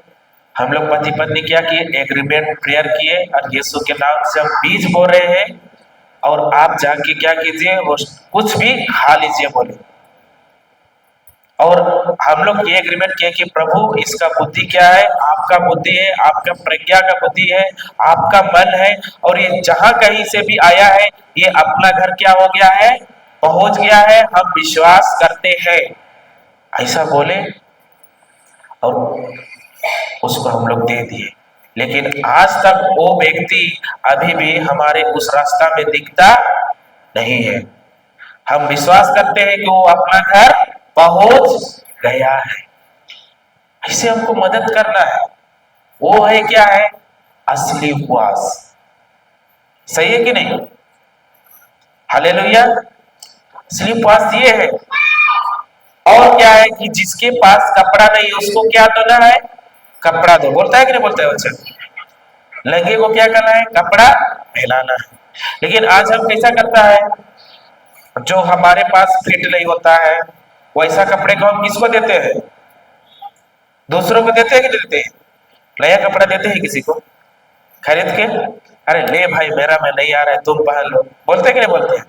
हम लोग पति पत्नी क्या किए? एग्रीमेंट प्रेयर किए, और यीशु के नाम से हम बीज बो रहे हैं, और आप जाके क्या कीजिए? वो कुछ भी खा लीजिए बोले। और हम लोग ये एग्रीमेंट किए कि प्रभु इसका बुद्धि क्या है? आपका बुद्धि है, आपका प्रज्ञा का बुद्धि है, आपका मन है, और ये जहां कहीं से भी आया है ये अपना घर क्या हो गया है? पहुंच गया है। हम विश्वास करते हैं, ऐसा बोले, और उसको हम लोग दे दिए। लेकिन आज तक वो व्यक्ति अभी भी हमारे उस रास्ता में दिखता नहीं है। हम विश्वास करते हैं कि वो अपना घर पहुंच गया है। ऐसे हमको मदद करना है। वो है क्या है? असली उपवास। सही है कि नहीं? हालेलुया। असली उपवास ये है। और क्या है कि जिसके पास कपड़ा नहीं उसको क्या देना है? कपड़ा दो। बोलता है कि नहीं बोलता है बच्चा? लंगे को क्या करना है? कपड़ा पहनाना है। लेकिन आज हम कैसा करता है? जो हमारे पास फिट नहीं होता है वैसा कपड़े को हम किसको देते हैं? दूसरों को देते हैं कि नहीं देते हैं? नया कपड़ा देते हैं किसी को खरीद के? अरे ले भाई मेरा में नहीं आ रहा है, तुम पहन लो। बोलते हैं कि नहीं बोलते हैं?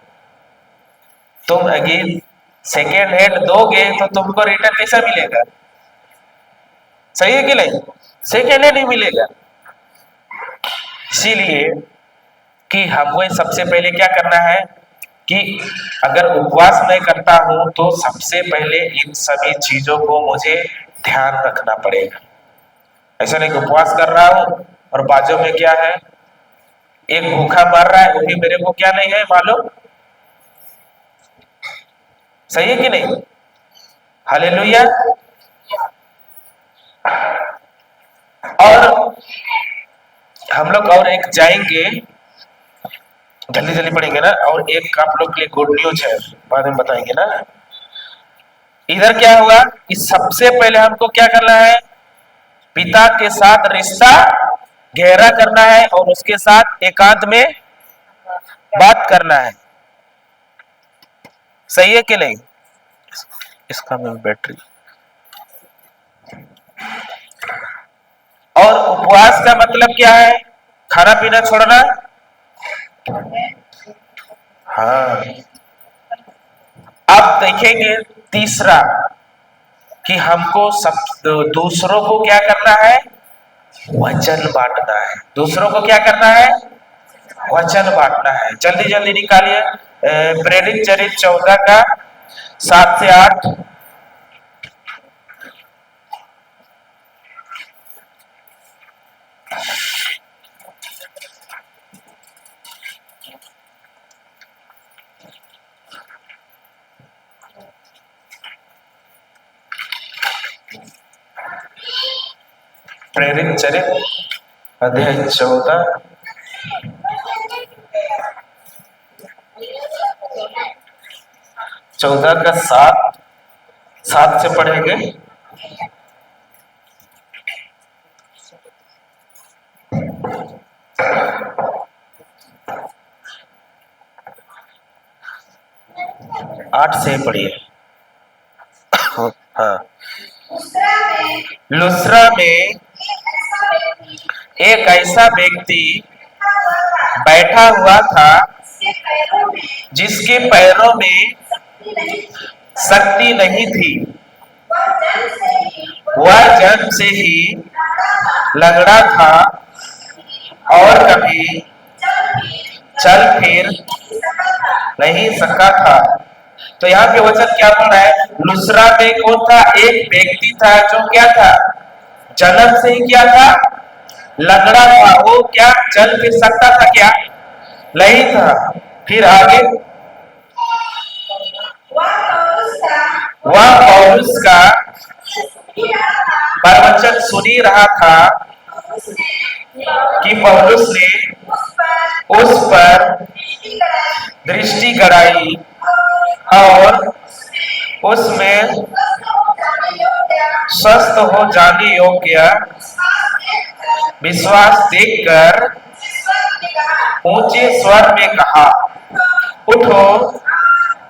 तुम अगर सेकेंड हैंड दोगे तो तुमको रिटर्न कैसा मिलेगा? सही है कि नहीं? सेकेंड हैंड ही मिलेगा। इसीलिए कि हमें सबसे पहले क्या करना है कि अगर उपवास मैं करता हूं तो सबसे पहले इन सभी चीजों को मुझे ध्यान रखना पड़ेगा। ऐसा नहीं कि उपवास कर रहा हूं और बाजू में क्या है? एक भूखा मर रहा है, वो भी मेरे को क्या नहीं है मालूम। सही है कि नहीं? हालेलुया। और हम लोग और एक जाएंगे, जल्दी जल्दी पढ़ेंगे ना, और एक आप लोग के लिए गुड न्यूज है, बाद में बताएंगे ना। इधर क्या हुआ कि सबसे पहले हमको क्या करना है? पिता के साथ रिश्ता गहरा करना है, और उसके साथ एकांत में बात करना है। सही है कि नहीं? इसका में बैटरी। और उपवास का मतलब क्या है? खाना पीना छोड़ना। हाँ। अब देखेंगे तीसरा कि हमको सब दूसरों को क्या करना है? वचन बांटना है। दूसरों को क्या करना है? वचन बांटना है। जल्दी जल्दी निकालिए प्रेरित चरित्र 14 का 7 से 8। प्रेरित चरित्र अध्याय 14 14 का 7 से पढ़ेंगे। आठ से पढ़िए। हाँ। लुस्रा में एक ऐसा व्यक्ति बैठा हुआ था जिसके पैरों में शक्ति नहीं थी। वह जन्म से ही लंगड़ा था और कभी चल फिर नहीं सका था। तो यहाँ पे वचन क्या बोल रहा है? लुस्रा में कौन था? एक व्यक्ति था जो क्या था? जन्म से ही क्या था? लंगड़ा था। वो क्या चल फिर सकता था? क्या नहीं था। फिर आगे, वह पौलुस का प्रवचन सुनी रहा था कि पौलुस ने उस पर दृष्टि गड़ाई और उसमें स्वस्थ हो जाने योग्य विश्वास देखकर ऊंचे स्वर में कहा, उठो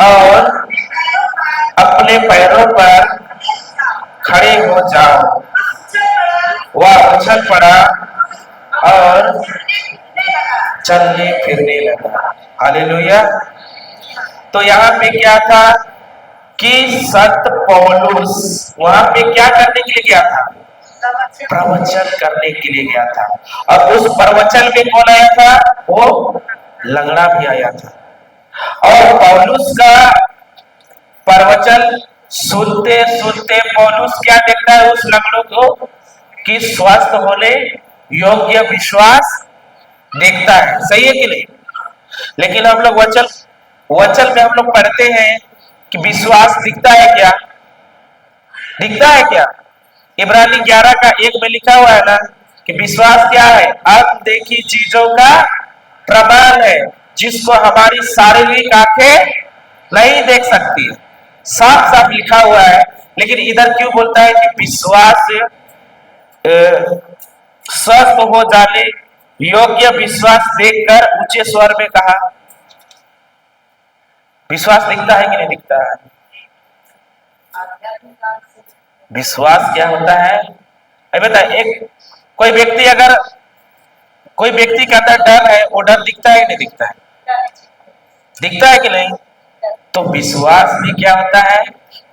और अपने पैरों पर खड़े हो जाओ। वह उछल पड़ा और चलने फिरने लगा। हालेलुया। तो यहाँ पे क्या था कि संत पौलुस वहां पे क्या करने के लिए गया था? प्रवचन करने के लिए गया था। और उस प्रवचन में कौन आया था? वो लंगड़ा भी आया था। और पौलुस का प्रवचन सुनते सुनते पौलुस क्या देखता है उस लंगड़ों को? कि स्वस्थ होने योग्य विश्वास देखता है। सही है कि नहीं? लेकिन हम लोग वचन में हम लोग पढ़ते हैं कि विश्वास दिखता है क्या? दिखता है क्या? इब्रानी 11 का 1 में लिखा हुआ है ना कि विश्वास क्या है? अनदेखी चीजों का प्रमाण है जिसको हमारी शारीरिक आंखें नहीं देख सकती। साफ साफ लिखा हुआ है। लेकिन इधर क्यों बोलता है कि विश्वास स्वस्थ हो जाने योग्य विश्वास देखकर ऊंचे स्वर में कहा? विश्वास दिखता है कि नहीं दिखता है? विश्वास क्या होता है? अभी बता, एक कोई व्यक्ति के अंदर डर है, वो डर दिखता है नहीं दिखता है? दिखता है कि नहीं? तो विश्वास भी क्या होता है?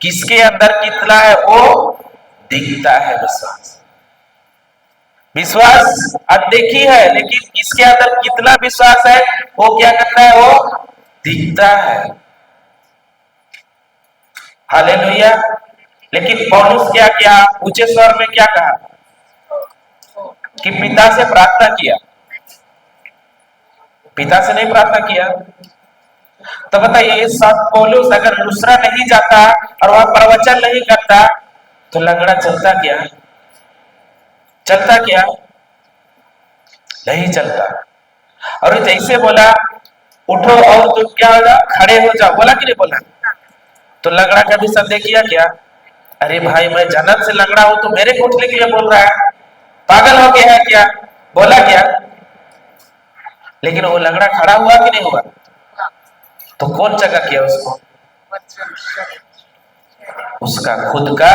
किसके अंदर कितना है वो दिखता है। विश्वास अनदेखी है, लेकिन इसके अंदर कितना विश्वास है वो क्या करता है? वो दिखता है। हालेलुया। लेकिन पौलुस क्या किया? ऊंचे स्वर में क्या कहा? कि पिता से प्रार्थना किया। पिता से नहीं प्रार्थना किया। तो बताइए, संत पौलुस अगर लुस्रा नहीं जाता और वह प्रवचन नहीं करता तो लंगड़ा चलता क्या? चलता क्या? नहीं चलता। और जैसे बोला उठो और तुम क्या होगा? खड़े हो जाओ। बोला कि नहीं बोला? तो लंगड़ा कभी संदेह किया क्या? अरे भाई, मैं जन्म से लंगड़ा हूं तो मेरे को उठने के लिए बोल रहा है? पागल हो गया है क्या? बोला क्या? लेकिन वो लंगड़ा खड़ा हुआ कि नहीं हुआ? तो कौन जगह किया उसको? उसका खुद का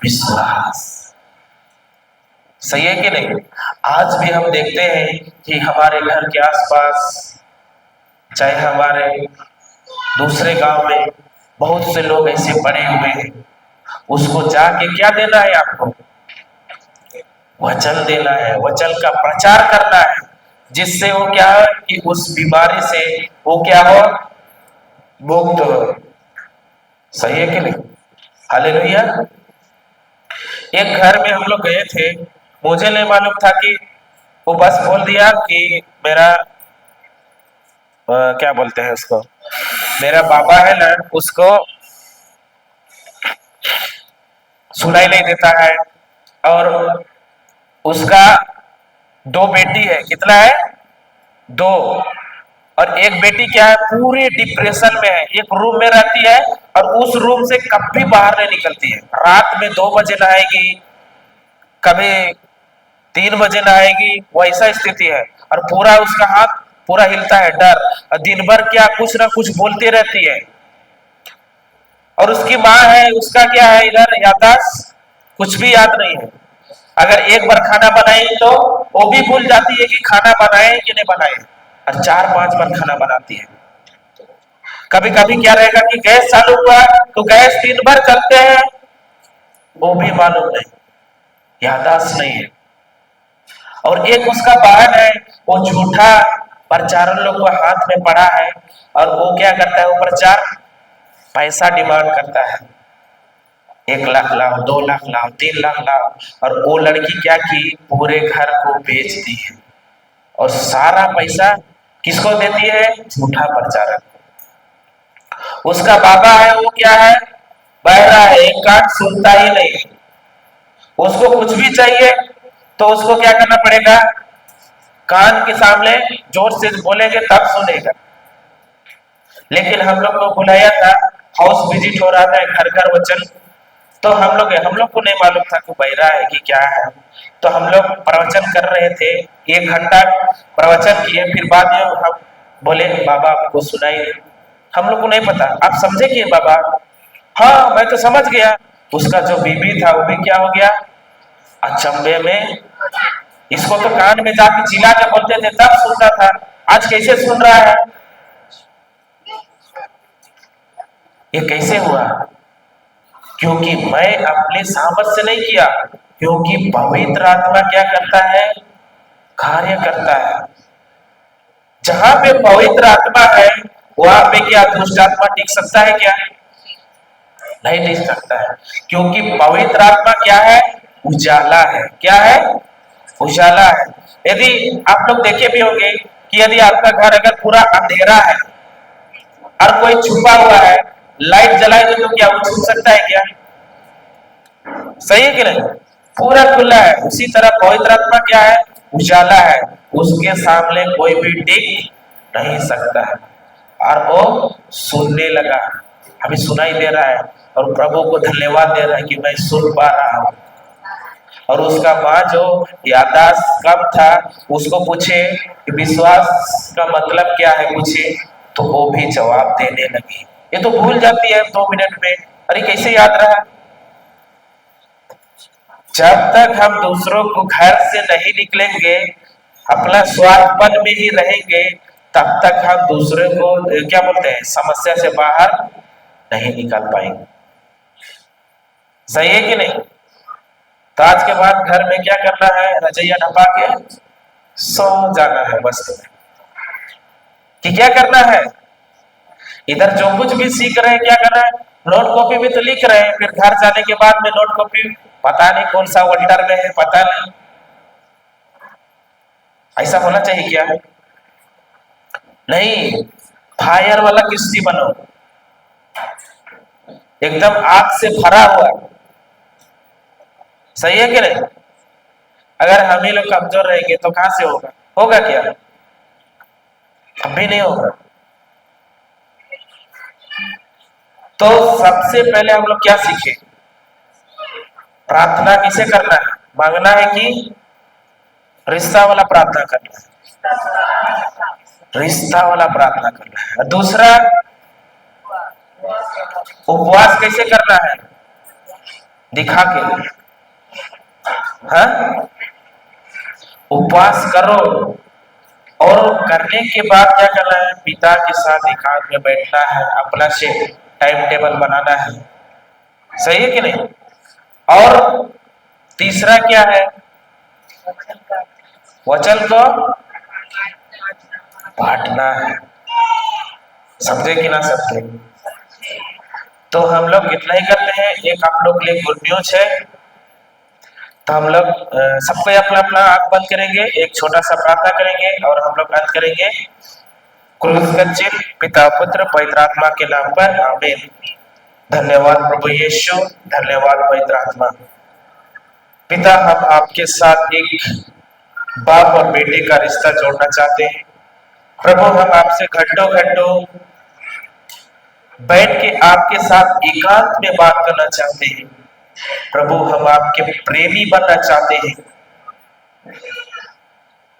विश्वास। सही है कि नहीं? आज भी हम देखते हैं कि हमारे घर के आसपास, चाहे हमारे दूसरे गांव में, बहुत से लोग ऐसे पड़े हुए हैं। उसको जाके क्या देना है आपको? वचन देना है, वचन का प्रचार करना है, जिससे वो क्या है कि उस बीमारी से वो क्या हो? मुक्त हो। सही है कि नहीं? हालेलुया। एक घर में हम लोग गए थे। मुझे नहीं मालूम था कि वो बस बोल दिया कि मेरा क्या बोलते हैं उसको, मेरा बाबा है ना, उसको सुनाई नहीं देता है और उसका 2 बेटी है। कितना है? 2। और एक बेटी क्या है, पूरे डिप्रेशन में है, एक रूम में रहती है और उस रूम से कभी बाहर नहीं निकलती है। रात में 2 बजे नहाएगी, कभी 3 बजे नहाएगी, वैसा स्थिति है। और पूरा उसका हाथ पूरा हिलता है, डर। और दिन भर क्या कुछ ना कुछ बोलती रहती है। और उसकी माँ है, उसका क्या है, इधर याददाश्त कुछ भी याद नहीं है। अगर एक बार खाना बनाई तो वो भी भूल जाती है कि खाना बनाए कि नहीं बनाए, और 4-5 बार खाना बनाती है। कभी कभी क्या रहेगा कि गैस चालू हुआ तो गैस दिन भर चलते हैं, वो भी मालूम नहीं, याददाश्त नहीं है। और एक उसका बहन है, वो झूठा प्रचारण लोग को हाथ में पड़ा है, और वो क्या करता है, वो प्रचार पैसा डिमांड करता है। 1 लाख लाओ, 2 लाख लाओ, 3 लाख लाओ। और वो लड़की क्या की, पूरे घर को बेच दी है और सारा पैसा किसको देती है? झूठा प्रचारक। उसका बाबा है, वो क्या है, बहरा है, एक कान सुनता ही नहीं। उसको कुछ भी चाहिए तो उसको क्या करना पड़ेगा, कान के सामने जोर से बोलेंगे तब सुनेगा। लेकिन हम लोग को बुलाया था, हाउस विजिट हो रहा था, घर घर वचन, तो हम लोग को नहीं मालूम था कि बहरा है कि क्या है। तो हम लोग प्रवचन कर रहे थे, 1 घंटा प्रवचन किए, फिर बाद में हम बोले बाबा आपको सुनाई दे। हम लोग को नहीं पता, आप समझे कि बाबा? हाँ मैं तो समझ गया। उसका जो बीबी था वो भी क्या हो गया, अचंभे में। इसको तो कान में जाके चिल्ला के बोलते थे तब सुनता था, आज कैसे सुन रहा है? ये कैसे हुआ? क्योंकि मैं अपने सामर्थ्य से नहीं किया, क्योंकि पवित्र आत्मा क्या करता है, कार्य करता है। जहां पे पवित्र आत्मा है वहां पे क्या दुष्ट आत्मा टिक सकता है? क्या नहीं टिक सकता है। क्योंकि पवित्र आत्मा क्या है, उजाला है। क्या है? उजाला है। यदि आप लोग देखे भी होंगे कि यदि आपका घर अगर पूरा अंधेरा है और कोई छुपा हुआ है, लाइट जलाए तो क्या वो छुप सकता है? क्या सही है कि नहीं? पूरा खुला है। उसी तरह पवित्र आत्मा क्या है, उजाला है, उसके सामने कोई भी टिक नहीं सकता है। और वो सुनने लगा, अभी सुनाई दे रहा है और प्रभु को धन्यवाद दे रहा है कि मैं सुन पा रहा हूं। और उसका माँ जो याददाश्त कम था, उसको पूछे कि विश्वास का मतलब क्या है, पूछे तो वो भी जवाब देने लगी। ये तो भूल जाती है 2 मिनट में, अरे कैसे याद रहा? जब तक हम दूसरों को घर से नहीं निकलेंगे, अपना स्वार्थपन में ही रहेंगे, तब तक हम दूसरे को क्या बोलते हैं, समस्या से बाहर नहीं निकल पाएंगे। सही है कि नहीं? तो आज के बाद घर में क्या करना है, रजैया ढपा के सो जाना है बस। कि क्या करना है, इधर जो कुछ भी सीख रहे हैं क्या करना है, नोट कॉपी में तो लिख रहे हैं, फिर घर जाने के बाद में नोट कॉपी पता नहीं कौन सा वल्टर में है, पता नहीं। ऐसा होना चाहिए क्या? नहीं, फायर वाला किस्ती बनो, एकदम आग से भरा हुआ। सही है कि नहीं? अगर हम ही लोग कमजोर रहेंगे तो कहां से होगा? होगा क्या? कभी नहीं होगा। तो सबसे पहले हम लोग क्या सीखे, प्रार्थना किसे करना है, मांगना है कि रिश्ता वाला प्रार्थना करना है? रिश्ता वाला प्रार्थना करना है। दूसरा, उपवास कैसे करना है, दिखा के। हाँ, उपवास करो और करने के बाद क्या करना है, पिता के साथ एकांत में बैठना है, अपना से टाइम टेबल बनाना है। सही है कि नहीं? और तीसरा क्या है, वचन को बांटना है। समझे कि ना समझे? तो हम लोग इतना ही करते हैं। एक आप लोग के लिए गुड न्यूज है। तो हम लोग सबको अपना अपना आंख बंद करेंगे, एक छोटा सा प्रार्थना करेंगे और हम लोग अंत करेंगे। क्रूस का चिन्ह पिता पुत्र पवित्र आत्मा के नाम पर, आमीन। धन्यवाद प्रभु यीशु, धन्यवाद पवित्र आत्मा। पिता, हम आपके साथ एक बाप और बेटे का रिश्ता जोड़ना चाहते हैं। प्रभु, हम आपसे घंटों घंटों बैठ के आपके साथ एकांत में बात करना चाहते हैं। प्रभु, हम आपके प्रेमी बनना चाहते हैं।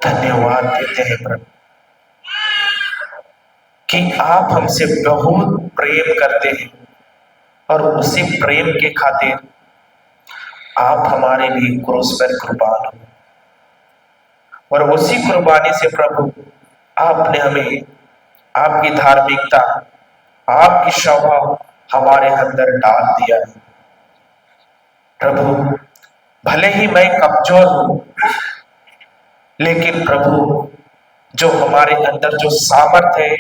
धन्यवाद देते हैं प्रभु कि आप हमसे बहुत प्रेम करते हैं और उसी प्रेम के खातिर आप हमारे लिए क्रूस पर कुर्बान हो, और उसी कुर्बानी से प्रभु आपने हमें आपकी धार्मिकता, आपकी स्वभाव हमारे अंदर डाल दिया है। प्रभु, भले ही मैं कमजोर हूं, लेकिन प्रभु जो हमारे अंदर जो सामर्थ्य है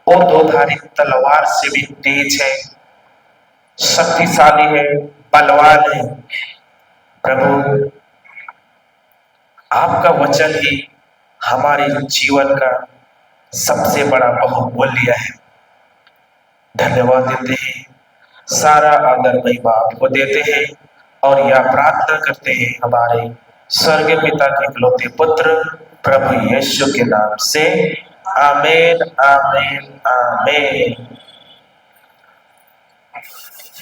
वो दो धारी तलवार से भी तेज है, शक्तिशाली है, बलवान है। प्रभु, आपका वचन ही हमारे जीवन का सबसे बड़ा बहुमूल्य है। धन्यवाद देते हैं, सारा आदर महिमा आपको देते हैं और यह प्रार्थना करते हैं हमारे स्वर्गीय पिता के इकलौते पुत्र प्रभु यीशु के नाम से। आमीन, आमीन, आमीन।